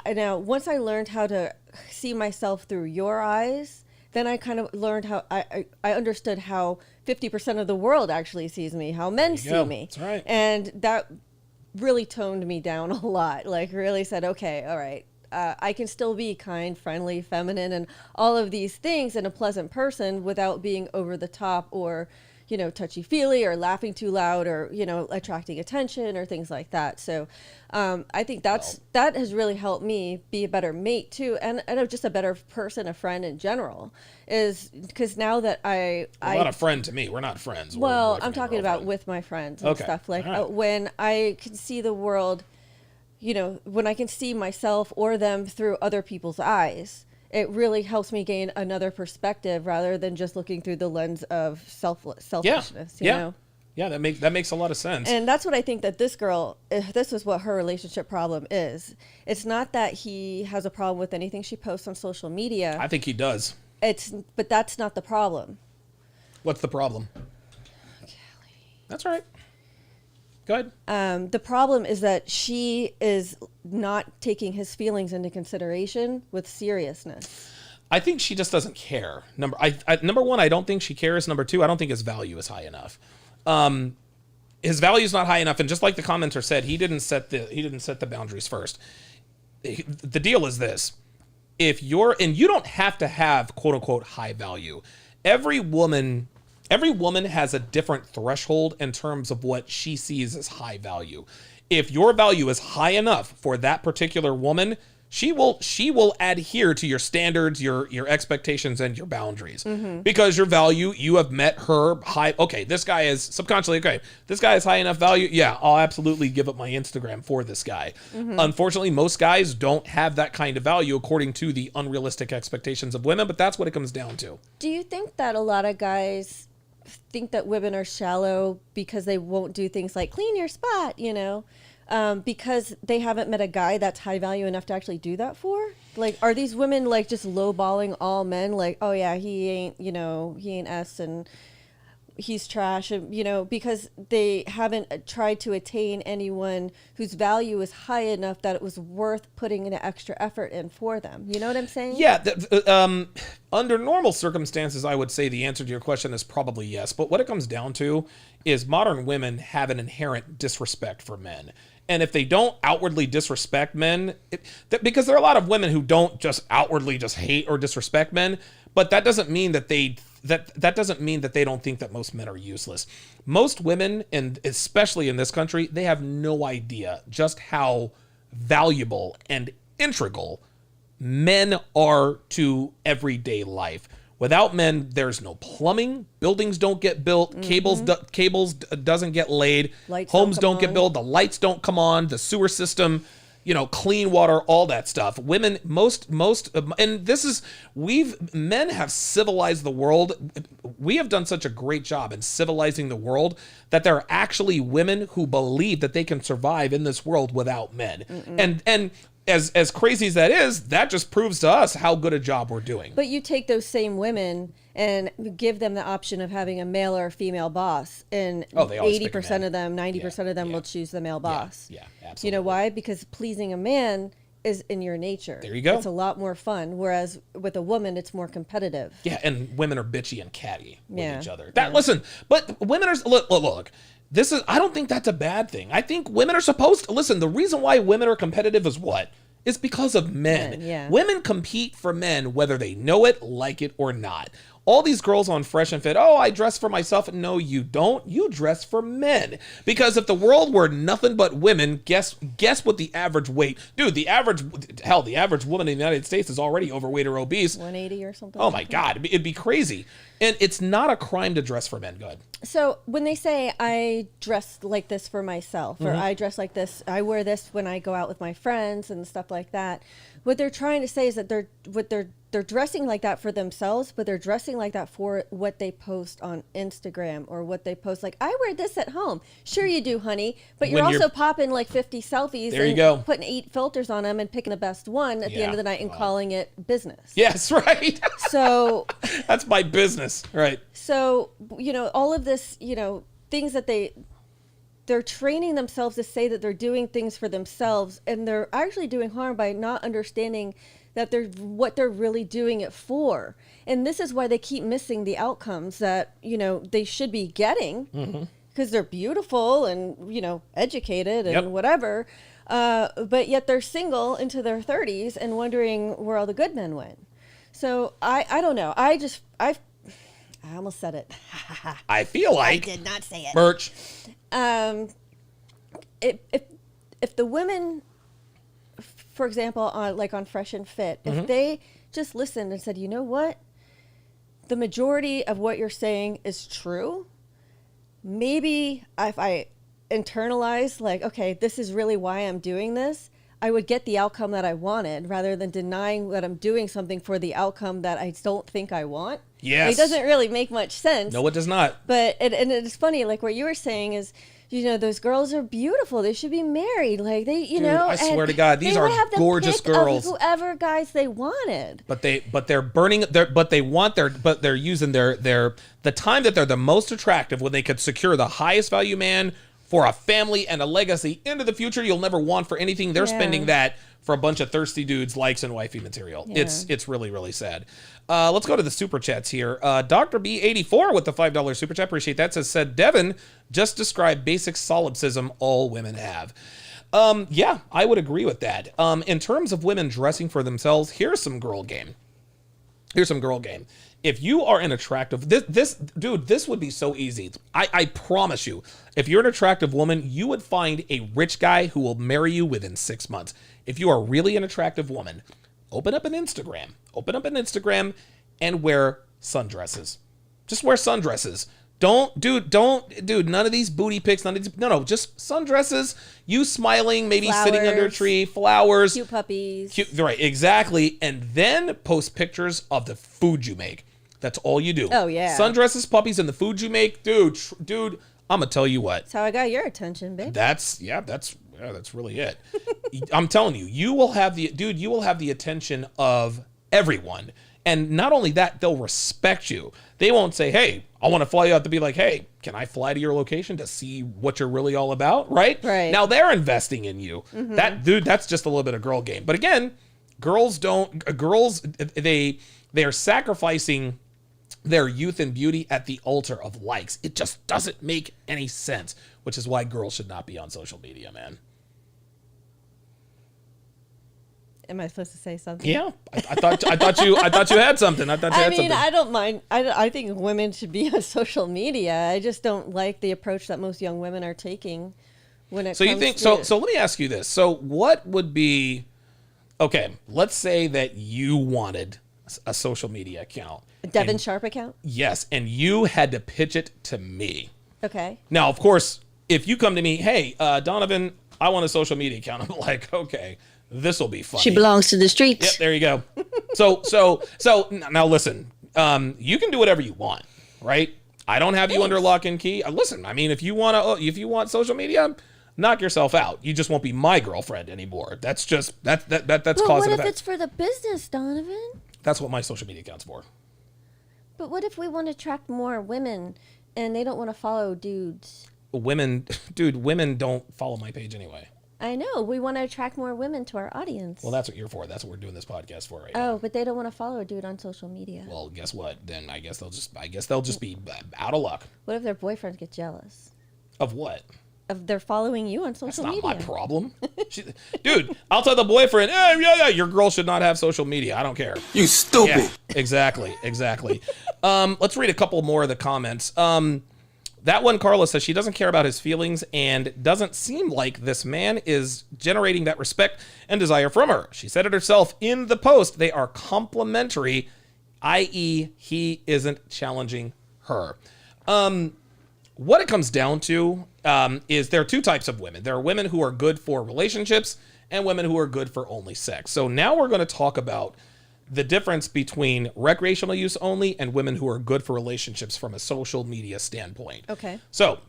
Now, once I learned how to see myself through your eyes, then I kind of learned how I understood how 50% of the world actually sees me, how men see me. That's right. And that really toned me down a lot. Like really said, okay, all right, I can still be kind, friendly, feminine, and all of these things and a pleasant person without being over the top or, you know, touchy-feely or laughing too loud or, you know, attracting attention or things like that. So I think that has really helped me be a better mate too, and just a better person, a friend in general, is because now that I'm not a friend to me. We're not friends. Well, I'm talking about with my friends and stuff. Like when I can see the world, you know, when I can see myself or them through other people's eyes, it really helps me gain another perspective rather than just looking through the lens of selfishness. You know? Yeah, that makes a lot of sense. And that's what I think that this girl, this is what her relationship problem is. It's not that he has a problem with anything she posts on social media. I think he does. But that's not the problem. What's the problem? Kelly. That's right. Go ahead. The problem is that she is not taking his feelings into consideration with seriousness. I think she just doesn't care. Number one, I don't think she cares. Number two, I don't think his value is high enough. His value is not high enough, and just like the commenter said, he didn't set the boundaries first. The deal is this: if you don't have to have quote unquote high value. Every woman has a different threshold in terms of what she sees as high value. If your value is high enough for that particular woman, she will adhere to your standards, your expectations, and your boundaries. Because your value, you have met her high. Okay, this guy is subconsciously, okay, this guy is high enough value. Yeah, I'll absolutely give up my Instagram for this guy. Unfortunately, most guys don't have that kind of value according to the unrealistic expectations of women, but that's what it comes down to. Do you think that a lot of guys think that women are shallow because they won't do things like clean your spot, because they haven't met a guy that's high value enough to actually do that for? Like, are these women like just lowballing all men? Like, oh yeah, he ain't S and he's trash, and because they haven't tried to attain anyone whose value is high enough that it was worth putting an extra effort in for them. You know what I'm saying? Yeah. Under normal circumstances, I would say the answer to your question is probably yes. But what it comes down to is modern women have an inherent disrespect for men. And if they don't outwardly disrespect men, because there are a lot of women who don't just outwardly just hate or disrespect men, but that doesn't mean that that doesn't mean that they don't think that most men are useless. Most women, and especially in this country, they have no idea just how valuable and integral men are to everyday life. Without men, there's no plumbing. Buildings don't get built. Cables doesn't get laid. Homes don't get built. The lights don't come on. The sewer system, clean water, all that stuff. Women, and men have civilized the world. We have done such a great job in civilizing the world that there are actually women who believe that they can survive in this world without men. And as crazy as that is, that just proves to us how good a job we're doing. But you take those same women and give them the option of having a male or a female boss, and 80% of them, 90% of them will choose the male boss. Yeah, absolutely. You know why? Because pleasing a man is in your nature. There you go. It's a lot more fun, whereas with a woman, it's more competitive. Yeah, and women are bitchy and catty with each other. Listen, but women are look. I don't think that's a bad thing. I think women are supposed to listen. The reason why women are competitive is what? It's because of men. Women compete for men whether they know it, like it, or not. All these girls on Fresh and Fit, I dress for myself. No, you don't. You dress for men. Because if the world were nothing but women, guess what the average weight... Dude, the average woman in the United States is already overweight or obese. 180 or something. Oh my God, it'd be crazy. And it's not a crime to dress for men. Go ahead. So when they say I dress like this for myself, or I dress like this, I wear this when I go out with my friends and stuff like that, what they're trying to say is that they're dressing like that for themselves, but they're dressing like that for what they post on Instagram, or what they post like, I wear this at home. Sure you do, honey, but you're also popping like 50 selfies and putting 8 filters on them and picking the best one at the end of the night and calling it business. Yes, right. So that's my business, right? So, all of this, things that they're training themselves to say that they're doing things for themselves, and they're actually doing harm by not understanding that what they're really doing it for. And this is why they keep missing the outcomes that, they should be getting, because they're beautiful and, educated and whatever. But yet they're single into their 30s and wondering where all the good men went. So I don't know. I almost said it. I feel like I did not say it. Birch. If the women, for example, on Fresh and Fit, if they just listened and said, you know what, the majority of what you're saying is true, maybe if I internalize, like, okay, this is really why I'm doing this, I would get the outcome that I wanted, rather than denying that I'm doing something for the outcome that I don't think I want. Yes. It doesn't really make much sense. No, it does not. But it's funny, like what you were saying is, those girls are beautiful. They should be married. Like I swear to God, these are gorgeous girls. Of whoever guys they wanted. But they're using the time that they're the most attractive, when they could secure the highest value man for a family and a legacy into the future you'll never want for anything. They're spending that for a bunch of thirsty dudes, likes and wifey material. Yeah. It's really, really sad. Let's go to the super chats here. Dr. B84 with the $5 super chat. Appreciate that. Said Devin just described basic solipsism all women have. Yeah, I would agree with that. In terms of women dressing for themselves, here's some girl game. If you are an attractive, this would be so easy. I promise you, if you're an attractive woman, you would find a rich guy who will marry you within 6 months. If you are really an attractive woman, open up an Instagram and wear sundresses. Just wear sundresses. Don't, none of these booty pics, just sundresses, you smiling, maybe flowers, sitting under a tree, flowers. Cute puppies. Right, exactly. And then post pictures of the food you make. That's all you do. Oh, yeah. Sundresses, puppies, and the food you make. Dude, I'm going to tell you what. That's how I got your attention, babe. That's really it. I'm telling you, you will have the attention of everyone. And not only that, they'll respect you. They won't say, hey, I want to fly you out to be like, hey, can I fly to your location to see what you're really all about? Right. Now they're investing in you. Mm-hmm. That's just a little bit of girl game. But again, they are sacrificing their youth and beauty at the altar of likes. It just doesn't make any sense, which is why girls should not be on social media, man. Am I supposed to say something? Yeah, I thought you had something. I don't mind. I think women should be on social media. I just don't like the approach that most young women are taking when it comes to... So let me ask you this. So what would be... Okay, let's say that you wanted a social media account. A Devin Sharpe account? Yes, and you had to pitch it to me. Okay. Now, of course, if you come to me, hey, Donovan, I want a social media account. I'm like, okay, this will be funny. She belongs to the streets. Yep, there you go. So now listen, you can do whatever you want, right? I don't have you under lock and key. Listen, I mean, if you want social media, knock yourself out. You just won't be my girlfriend anymore. That's just that's cause and effect. But what if it's for the business, Donovan? That's what my social media account's for. But what if we want to attract more women and they don't want to follow dudes? Women don't follow my page anyway. I know. We want to attract more women to our audience. Well, that's what you're for. That's what we're doing this podcast for right now. Oh, but they don't want to follow a dude on social media. Well, guess what? Then I guess they'll just be out of luck. What if their boyfriends get jealous? Of what? Of they're following you on social media. That's not my problem. Dude, I'll tell the boyfriend, yeah, your girl should not have social media. I don't care. You stupid. Yeah, exactly. Let's read a couple more of the comments. That one, Carla says she doesn't care about his feelings and doesn't seem like this man is generating that respect and desire from her. She said it herself in the post. They are complementary, i.e. he isn't challenging her. What it comes down to is there are two types of women. There are women who are good for relationships and women who are good for only sex. So now we're going to talk about the difference between recreational use only and women who are good for relationships from a social media standpoint. Okay. So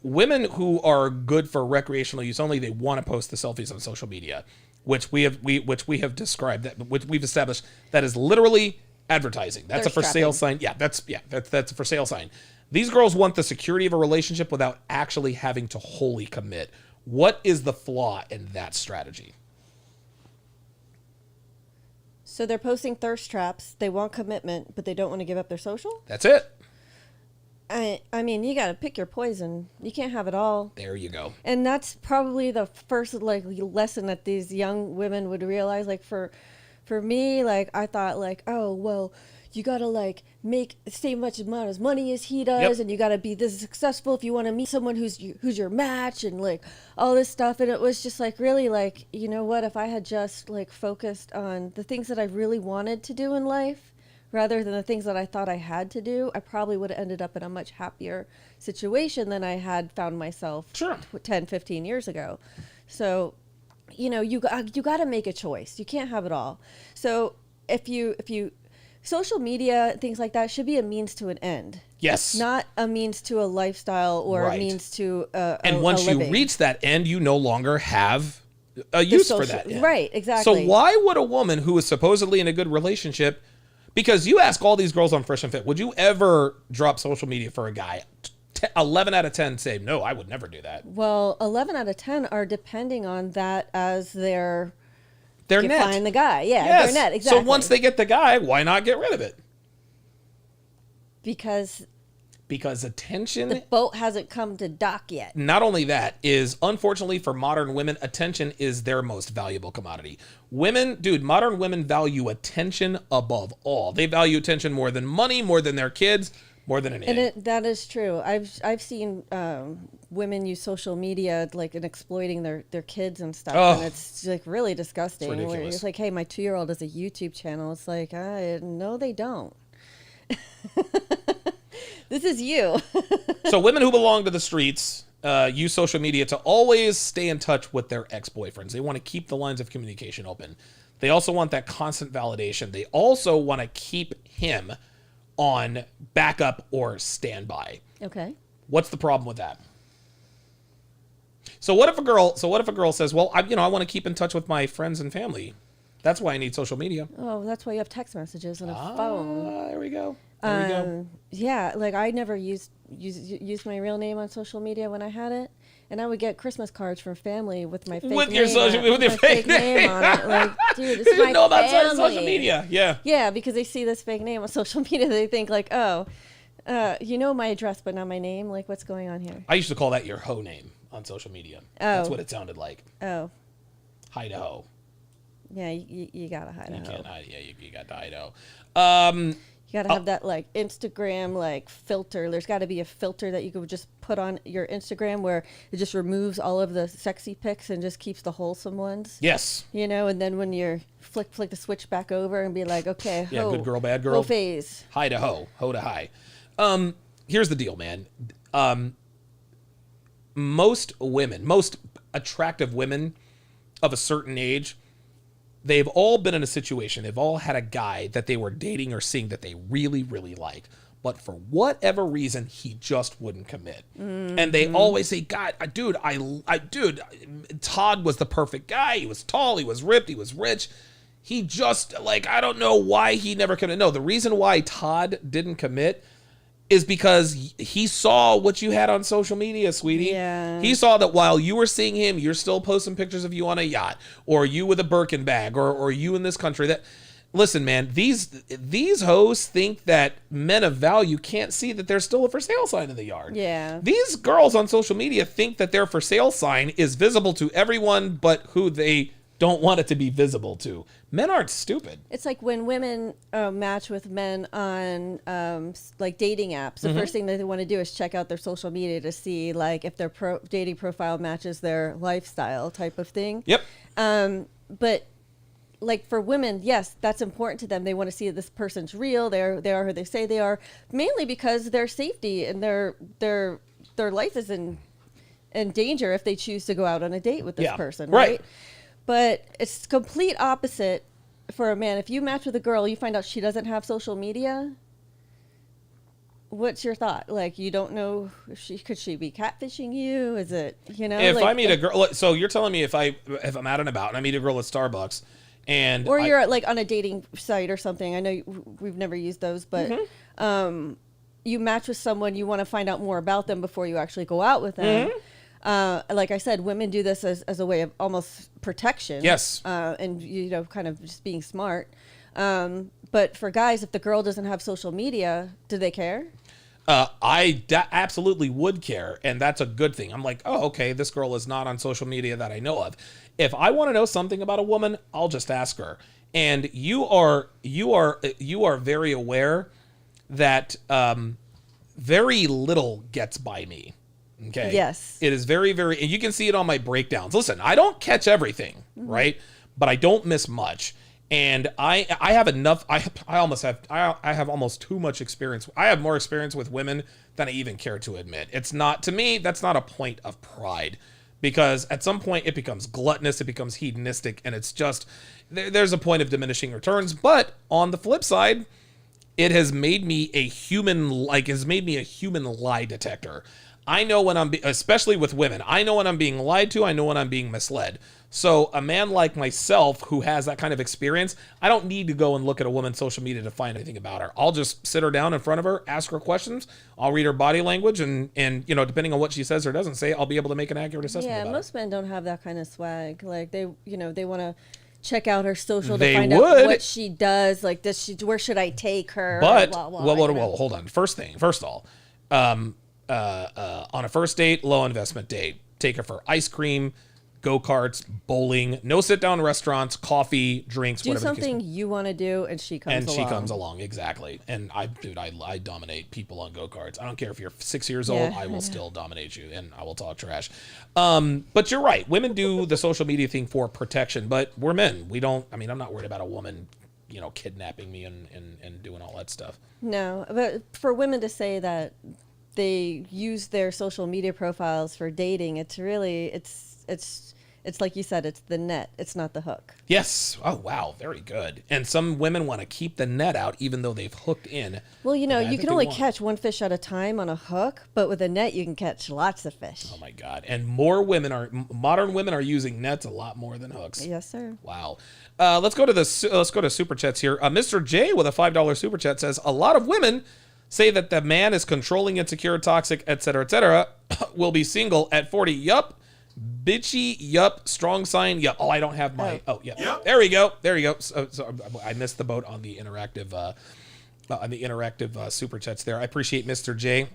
women who are good for recreational use only, they want to post the selfies on social media, which we have described, which we've established that is literally advertising. That's a for sale sign. That's a for sale sign. These girls want the security of a relationship without actually having to wholly commit. What is the flaw in that strategy? So they're posting thirst traps. They want commitment, but they don't want to give up their social? That's it. I mean, you got to pick your poison. You can't have it all. There you go. And that's probably the first lesson that these young women would realize. Like for me, I thought oh, well, you got to make the same much amount of money as he does. Yep. And you got to be this successful if you want to meet someone who's your match and all this stuff. And it was just really you know what, if I had just focused on the things that I really wanted to do in life rather than the things that I thought I had to do, I probably would have ended up in a much happier situation than I had found myself 10, 15 years ago. So, you know, you got to make a choice. You can't have it all. So if you social media, things like that should be a means to an end. Yes. Not a means to a lifestyle or a means to and once you reach that end, you no longer have a use for that end. Right, exactly. So why would a woman who is supposedly in a good relationship, because you ask all these girls on Fresh and Fit, would you ever drop social media for a guy? 11 out of 10 say, no, I would never do that. Well, 11 out of 10 are depending on that as their net. Find the guy. Yeah, Yes. their net, exactly. So once they get the guy, why not get rid of it? Because attention, the boat hasn't come to dock yet. not only that, is unfortunately for modern women, attention is their most valuable commodity. Modern women value attention above all. They value attention more than money, more than their kids, more than anything. And that is true. I've seen women use social media like in exploiting their kids and stuff, and it's like really disgusting. It's Where ridiculous. it's like, hey, my 2-year-old has a YouTube channel. It's like, no, they don't. This is you. So women who belong to the streets use social media to always stay in touch with their ex-boyfriends. They want to keep the lines of communication open. They also want that constant validation. They also want to keep him on backup or standby. Okay. What's the problem with that? So what if a girl says, "Well, I want to keep in touch with my friends and family. That's why I need social media." Oh, that's why you have text messages and a phone. There we go. There we go. Yeah, like I never used my real name on social media when I had it, and I would get Christmas cards from family with my fake With name your social, on it, with your fake name on it. Like, dude, this They is my didn't know about family. social media. Yeah. Yeah, because they see this fake name on social media, they think like, oh, you know my address, but not my name. Like, what's going on here? I used to call that your hoe name on social media. That's what it sounded like. Oh, Hi to hoe. yeah, you gotta hide You a can't hoe. hide. Yeah, you got to hide hoe. You gotta have that like Instagram like filter. There's got to be a filter that you could just put on your Instagram where it just removes all of the sexy pics and just keeps the wholesome ones. Yes. You know, and then when you're flick the switch back over and be like, okay, Yeah, hoe, good girl, bad girl. hoe phase. Hi to hoe. Hoe to high. Here's the deal, man. Most attractive women of a certain age, they've all been in a situation, they've all had a guy that they were dating or seeing that they really, really liked. But for whatever reason, he just wouldn't commit. Mm-hmm. And they always say, God, dude, Todd was the perfect guy. He was tall, he was ripped, he was rich. He just, like, I don't know why he never committed. No, the reason why Todd didn't commit is because he saw what you had on social media, sweetie. Yeah. He saw that while you were seeing him, you're still posting pictures of you on a yacht, or you with a Birkin bag, or you in this country. That, listen, man, these hoes think that men of value can't see that there's still a for sale sign in the yard. Yeah. These girls on social media think that their for sale sign is visible to everyone but who they don't want it to be visible to. Men aren't stupid. It's like when women match with men on like dating apps. The first thing that they want to do is check out their social media to see like if their dating profile matches their lifestyle type of thing. Yep. But like for women, yes, that's important to them. They want to see that this person's real. They are who they say they are, mainly because their safety and their life is in danger if they choose to go out on a date with this person, right? But it's complete opposite for a man. If you match with a girl, you find out she doesn't have social media. What's your thought? Like, you don't know if could she be catfishing you? Is it, If like, I meet a girl, so you're telling me if I'm out and about and I meet a girl at Starbucks and or you're like on a dating site or something. I know we've never used those, but you match with someone, you want to find out more about them before you actually go out with them. Like I said, women do this as a way of almost protection. Yes. And, kind of just being smart. But for guys, if the girl doesn't have social media, do they care? I absolutely would care, and that's a good thing. I'm like, oh, okay, this girl is not on social media that I know of. If I want to know something about a woman, I'll just ask her. And you are very aware that very little gets by me. Okay. Yes. It is very, very, and you can see it on my breakdowns. Listen, I don't catch everything, right? But I don't miss much. And I have enough. I have almost too much experience. I have more experience with women than I even care to admit. It's not, to me, that's not a point of pride, because at some point it becomes gluttonous, it becomes hedonistic, and it's just, there's a point of diminishing returns. But on the flip side, it has made me a human lie detector. I know when especially with women, I know when I'm being lied to. I know when I'm being misled. So a man like myself who has that kind of experience, I don't need to go and look at a woman's social media to find anything about her. I'll just sit her down in front of her, ask her questions. I'll read her body language, and depending on what she says or doesn't say, I'll be able to make an accurate assessment about most men don't have that kind of swag. Like they want to check out her social They to find would. out what she does. Like, where should I take her? But Blah, blah, well, hold on. First of all, on a first date, low investment date, take her for ice cream, go-karts, bowling, no sit-down restaurants, coffee, drinks, do whatever. something you want to do, and she comes along. She comes along, exactly. And I dominate people on go-karts. I don't care if you're 6 years old, I will still dominate you, and I will talk trash. But you're right. Women do the social media thing for protection, but we're men. We don't. I mean, I'm not worried about a woman, kidnapping me and doing all that stuff. No, but for women to say that they use their social media profiles for dating, it's really it's like you said, it's the net, it's not the hook. Yes. Oh, wow. Very good. And some women want to keep the net out even though they've hooked in. Well, you can only catch one fish at a time on a hook, but with a net you can catch lots of fish. Oh my God. And modern women are using nets a lot more than hooks. Yes, sir. Wow. Let's go to super chats here. Mr. J with a $5 super chat says, a lot of women say that the man is controlling, insecure, toxic, etc., will be single at 40. Yup. Bitchy, yup. Strong sign, yup. Oh, I don't have my. Oh, yeah. Yep. There we go. So I missed the boat on the interactive, super chats there. I appreciate Mr. J.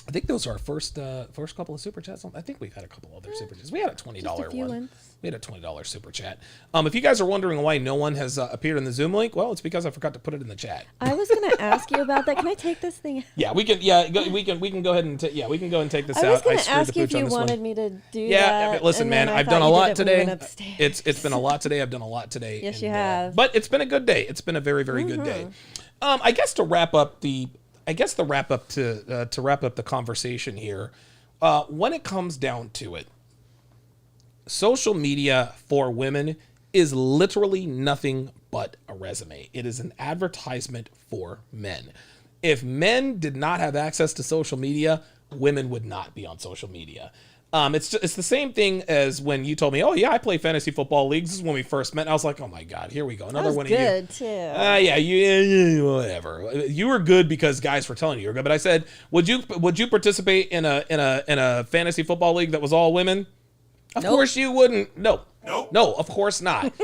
I think those are our first couple of super chats. I think we've had a couple other super chats. We had a $20 one. We had a $20 super chat. If you guys are wondering why no one has appeared in the Zoom link, well, it's because I forgot to put it in the chat. I was going to ask you about that. Can I take this thing? Yeah, we can. Yeah, we can go ahead and we can go and take this out. I was going to ask you if you wanted me to do that. Yeah, listen, man, I've done a lot today. It's been a lot today. I've done a lot today. Yes, you have. But it's been a good day. It's been a very, very good day. I guess to wrap up the conversation here, when it comes down to it, social media for women is literally nothing but a resume. It is an advertisement for men. If men did not have access to social media, women would not be on social media. It's the same thing as when you told me, oh yeah, I play fantasy football leagues. This is when we first met. And I was like, oh my God, here we go. Another one of you. Good too. Yeah, whatever. You were good because guys were telling you were good. But I said, would you participate in a fantasy football league that was all women? Of course you wouldn't. No, of course not.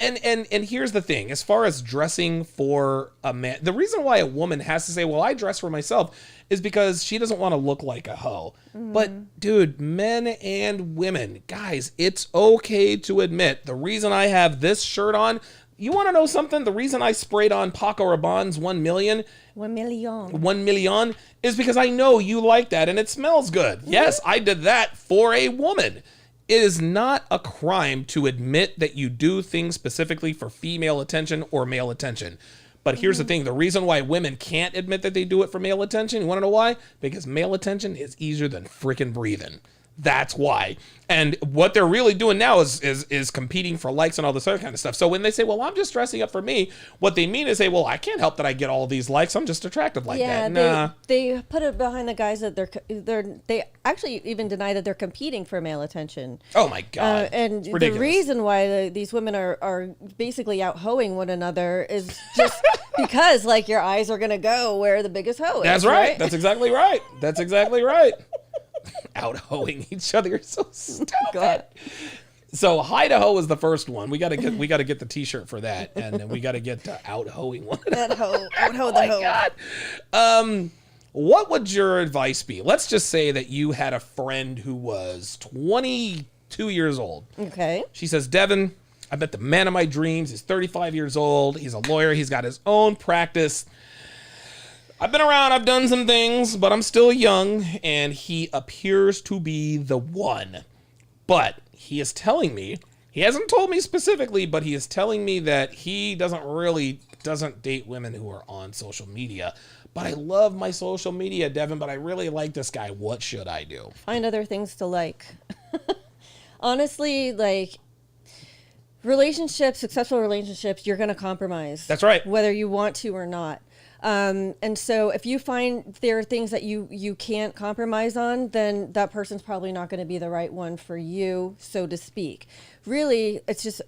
and here's the thing. As far as dressing for a man, the reason why a woman has to say, well, I dress for myself is because she doesn't want to look like a hoe. But dude, men and women, guys, it's okay to admit the reason I have this shirt on. You want to know something? The reason I sprayed on Paco Rabanne's 1 million is because I know you like that and it smells good. Yes, I did that for a woman. It is not a crime to admit that you do things specifically for female attention or male attention. But here's the thing. The reason why women can't admit that they do it for male attention, you want to know why? Because male attention is easier than freaking breathing. That's why. And what they're really doing now is competing for likes and all this other kind of stuff. So when they say, well, I'm just dressing up for me, what they mean is say, well, I can't help that I get all these likes. I'm just attractive like that. Nah. They put it behind the guys that they actually even deny that they're competing for male attention. Oh my God. And the reason why these women are basically out hoeing one another is just because like your eyes are going to go where the biggest hoe is. That's right. That's exactly right. Out hoeing each other. You're so stupid. God. So Idaho was the first one. We got to get the T-shirt for that, and then we got to get out hoeing one. That hoe, out hoe the hoe. God. What would your advice be? Let's just say that you had a friend who was 22 years old. Okay. She says, Devin, I met the man of my dreams. He's 35 years old. He's a lawyer. He's got his own practice. I've been around, I've done some things, but I'm still young, and he appears to be the one. But he is telling me, he hasn't told me specifically, but he is telling me that he doesn't date women who are on social media. But I love my social media, Devin, but I really like this guy. What should I do? Find other things to like. Honestly, like, successful relationships, you're going to compromise. That's right. Whether you want to or not. And so if you find there are things that you can't compromise on, then that person's probably not going to be the right one for you, so to speak. Really, it's just,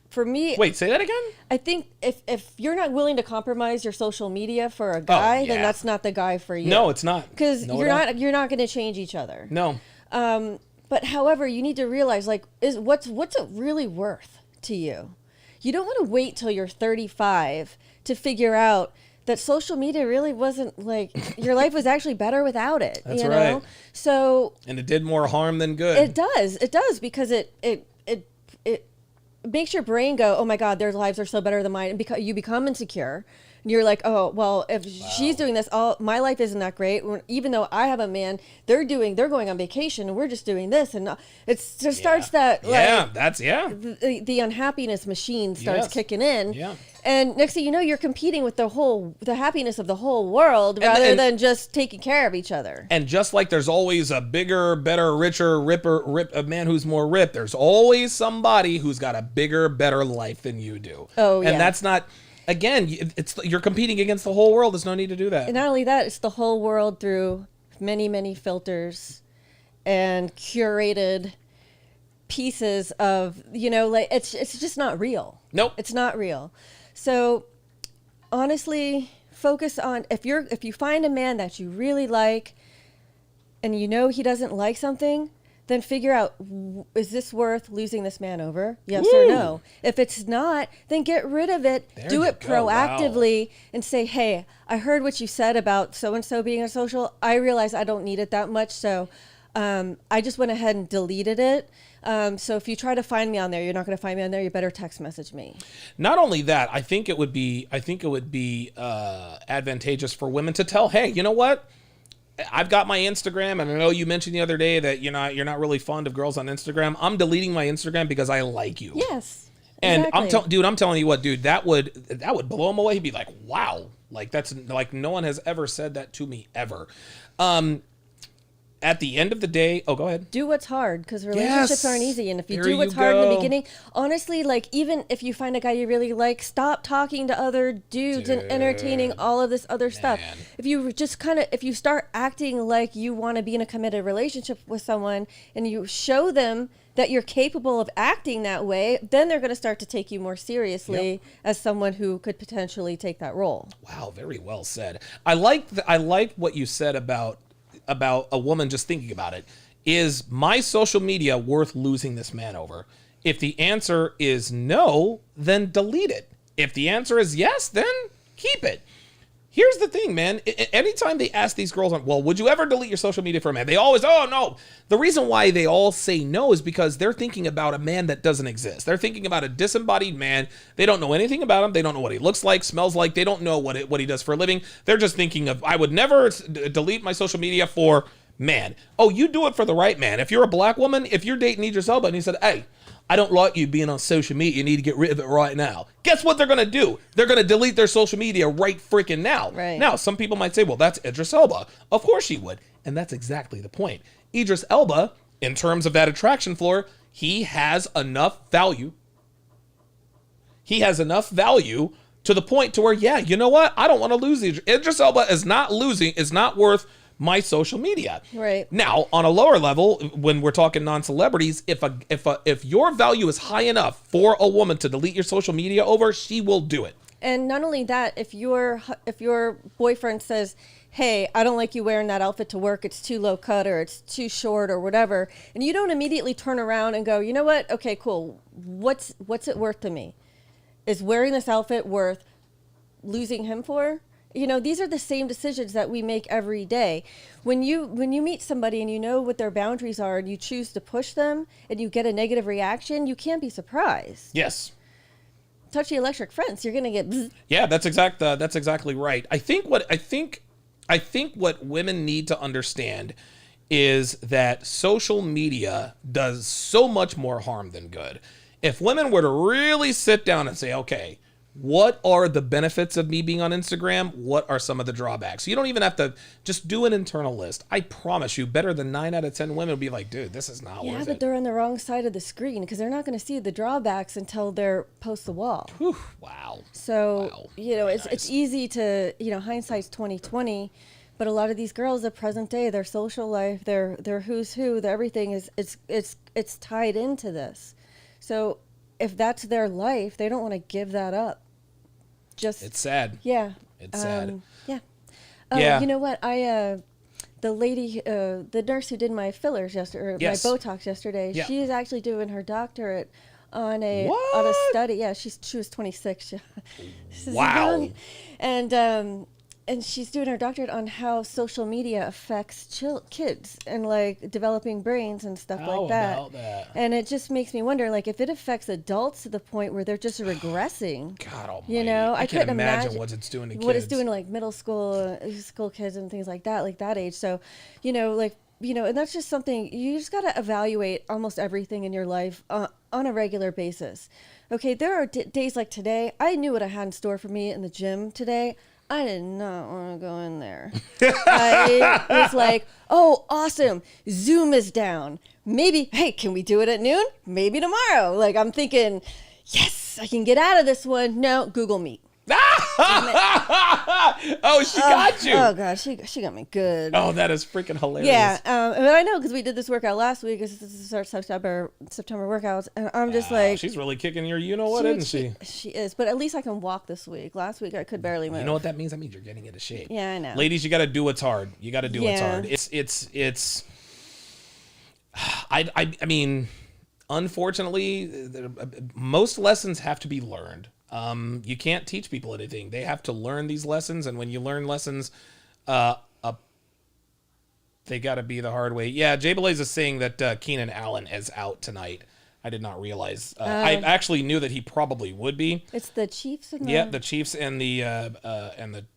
for me. Wait, say that again? I think if you're not willing to compromise your social media for a guy, then that's not the guy for you. No, it's not. Because you're not going to change each other. No. But however, you need to realize, like, what's it really worth to you? You don't want to wait till you're 35 to figure out that social media really wasn't, like, your life was actually better without it. That's you right. know? So And it did more harm than good. it does because it makes your brain go, oh my God, their lives are so better than mine, and you become insecure. And you're like, oh well, if she's doing this, my life isn't that great. Even though I have a man, they're going on vacation, and we're just doing this, and it just starts that the unhappiness machine starts kicking in. Yeah. And next thing you know, you're competing with the happiness of the whole world rather than just taking care of each other. And just like there's always a bigger, better, richer, a man who's more ripped, there's always somebody who's got a bigger, better life than you do. Oh, yeah. And that's not, again, you're competing against the whole world. There's no need to do that. And not only that, it's the whole world through many, many filters and curated pieces of, like, it's just not real. Nope. It's not real. So honestly, focus on, if you find a man that you really like and he doesn't like something, then figure out, is this worth losing this man over? Yes or no? If it's not, then get rid of it. Do it proactively and say, hey, I heard what you said about so-and-so being a social. I realize I don't need it that much, so I just went ahead and deleted it. So if you try to find me on there, you're not going to find me on there. You better text message me. Not only that, I think it would be advantageous for women to tell, hey, you know what? I've got my Instagram, and I know you mentioned the other day that you're not really fond of girls on Instagram. I'm deleting my Instagram because I like you. Yes. And exactly. I'm telling you what, dude, that would blow him away. He'd be like, wow, like that's like no one has ever said that to me ever. At the end of the day, go ahead. Do what's hard, because relationships aren't easy. And if you do what's you hard in the go. beginning, honestly, like, even if you find a guy you really like, stop talking to other dudes and entertaining all of this other stuff. If you just if you start acting like you want to be in a committed relationship with someone and you show them that you're capable of acting that way, then they're going to start to take you more seriously as someone who could potentially take that role. Wow, very well said. I like what you said about a woman just thinking about it. Is my social media worth losing this man over? If the answer is no, then delete it. If the answer is yes, then keep it. Here's the thing, man. Anytime they ask these girls, well, would you ever delete your social media for a man? They always, oh, no. The reason why they all say no is because they're thinking about a man that doesn't exist. They're thinking about a disembodied man. They don't know anything about him. They don't know what he looks like, smells like. They don't know what he does for a living. They're just thinking of, I would never delete my social media for man. Oh, you do it for the right man. If you're a black woman, if you're dating Idris Elba and he said, hey, I don't like you being on social media. You need to get rid of it right now. Guess what they're going to do? They're going to delete their social media right freaking now. Right. Now, some people might say, well, that's Idris Elba. Of course he would. And that's exactly the point. Idris Elba, in terms of that attraction floor, he has enough value. He has enough value to the point to where, yeah, you know what? I don't want to lose Idris. Idris Elba is not worth my social media. Right. Now, on a lower level, when we're talking non-celebrities, if your value is high enough for a woman to delete your social media over, she will do it. And not only that, if your boyfriend says, hey, I don't like you wearing that outfit to work, it's too low cut or it's too short or whatever, and you don't immediately turn around and go, you know what? Okay, cool. What's it worth to me? Is wearing this outfit worth losing him for? These are the same decisions that we make every day. When you meet somebody and you know what their boundaries are and you choose to push them and you get a negative reaction, you can't be surprised. Yes. Touch the electric fence, you're gonna get bzz. Yeah, that's exactly right. I think what women need to understand is that social media does so much more harm than good. If women were to really sit down and say, okay, what are the benefits of me being on Instagram? What are some of the drawbacks? You don't even have to just do an internal list. I promise you, better than 9 out of 10 women will be like, dude, this is not worth it. Yeah, but they're on the wrong side of the screen because they're not going to see the drawbacks until they're post the wall. Whew, wow. So, Wow. It's easy to, hindsight's 20/20, but a lot of these girls, the present day, their social life, their who's who, their everything it's tied into this. So if that's their life, they don't want to give that up. It's sad. Yeah. It's sad. Yeah. Yeah. You know what? The lady, the nurse who did my fillers yesterday, or Yes. my Botox yesterday, Yeah. she is actually doing her doctorate on a What? study. Yeah, she was 26. This is Wow. young. And she's doing her doctorate on how social media affects kids and like developing brains and stuff How like that. about that? And it just makes me wonder, like, if it affects adults to the point where they're just regressing. God almighty. I can't couldn't imagine what it's doing to what kids. it's doing to like middle school kids and things like that age. So, and that's just something you just got to evaluate almost everything in your life on a regular basis. Okay, there are days like today. I knew what I had in store for me in the gym today. I did not want to go in there. I was like, oh, awesome. Zoom is down. Maybe, hey, can we do it at noon? Maybe tomorrow. Like, I'm thinking, yes, I can get out of this one. No, Google Meet. Oh, she got you. Oh, God, she got me good. Oh, that is freaking hilarious. Yeah, and I know because we did this workout last week. This is our September workouts, and I'm just like, she's really kicking your you-know-what, isn't she? She is, but at least I can walk this week. Last week I could barely move. You know what that means? That means you're getting into shape. Yeah, I know. Ladies, you got to do what's hard. You got to do what's hard. It's. I mean, unfortunately, most lessons have to be learned. You can't teach people anything. They have to learn these lessons, and when you learn lessons, they got to be the hard way. Yeah, Jay Blaze is saying that Keenan Allen is out tonight. I did not realize. I actually knew that he probably would be. It's the Chiefs and the Chiefs and the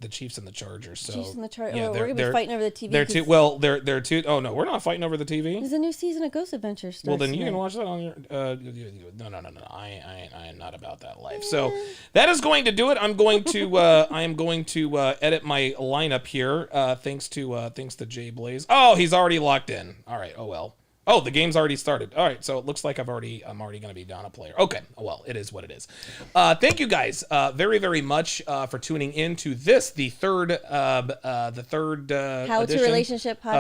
Chiefs and the Chargers. So Chiefs and the Chargers. yeah, We're gonna be fighting over the TV. They're two. Well, they're two. Oh no, we're not fighting over the TV. There's a new season of Ghost Adventures. Well, starts then you tonight. can watch that on your. No. I am not about that life. So that is going to do it. I'm going to. I am going to edit my lineup here. Thanks to Jay Blaze. Oh, he's already locked in. All right. Oh well. Oh, the game's already started. All right, so it looks like I'm already going to be down a player. Okay, well, it is what it is. Thank you guys very, very much for tuning in to this, the third How to edition Relationship podcast.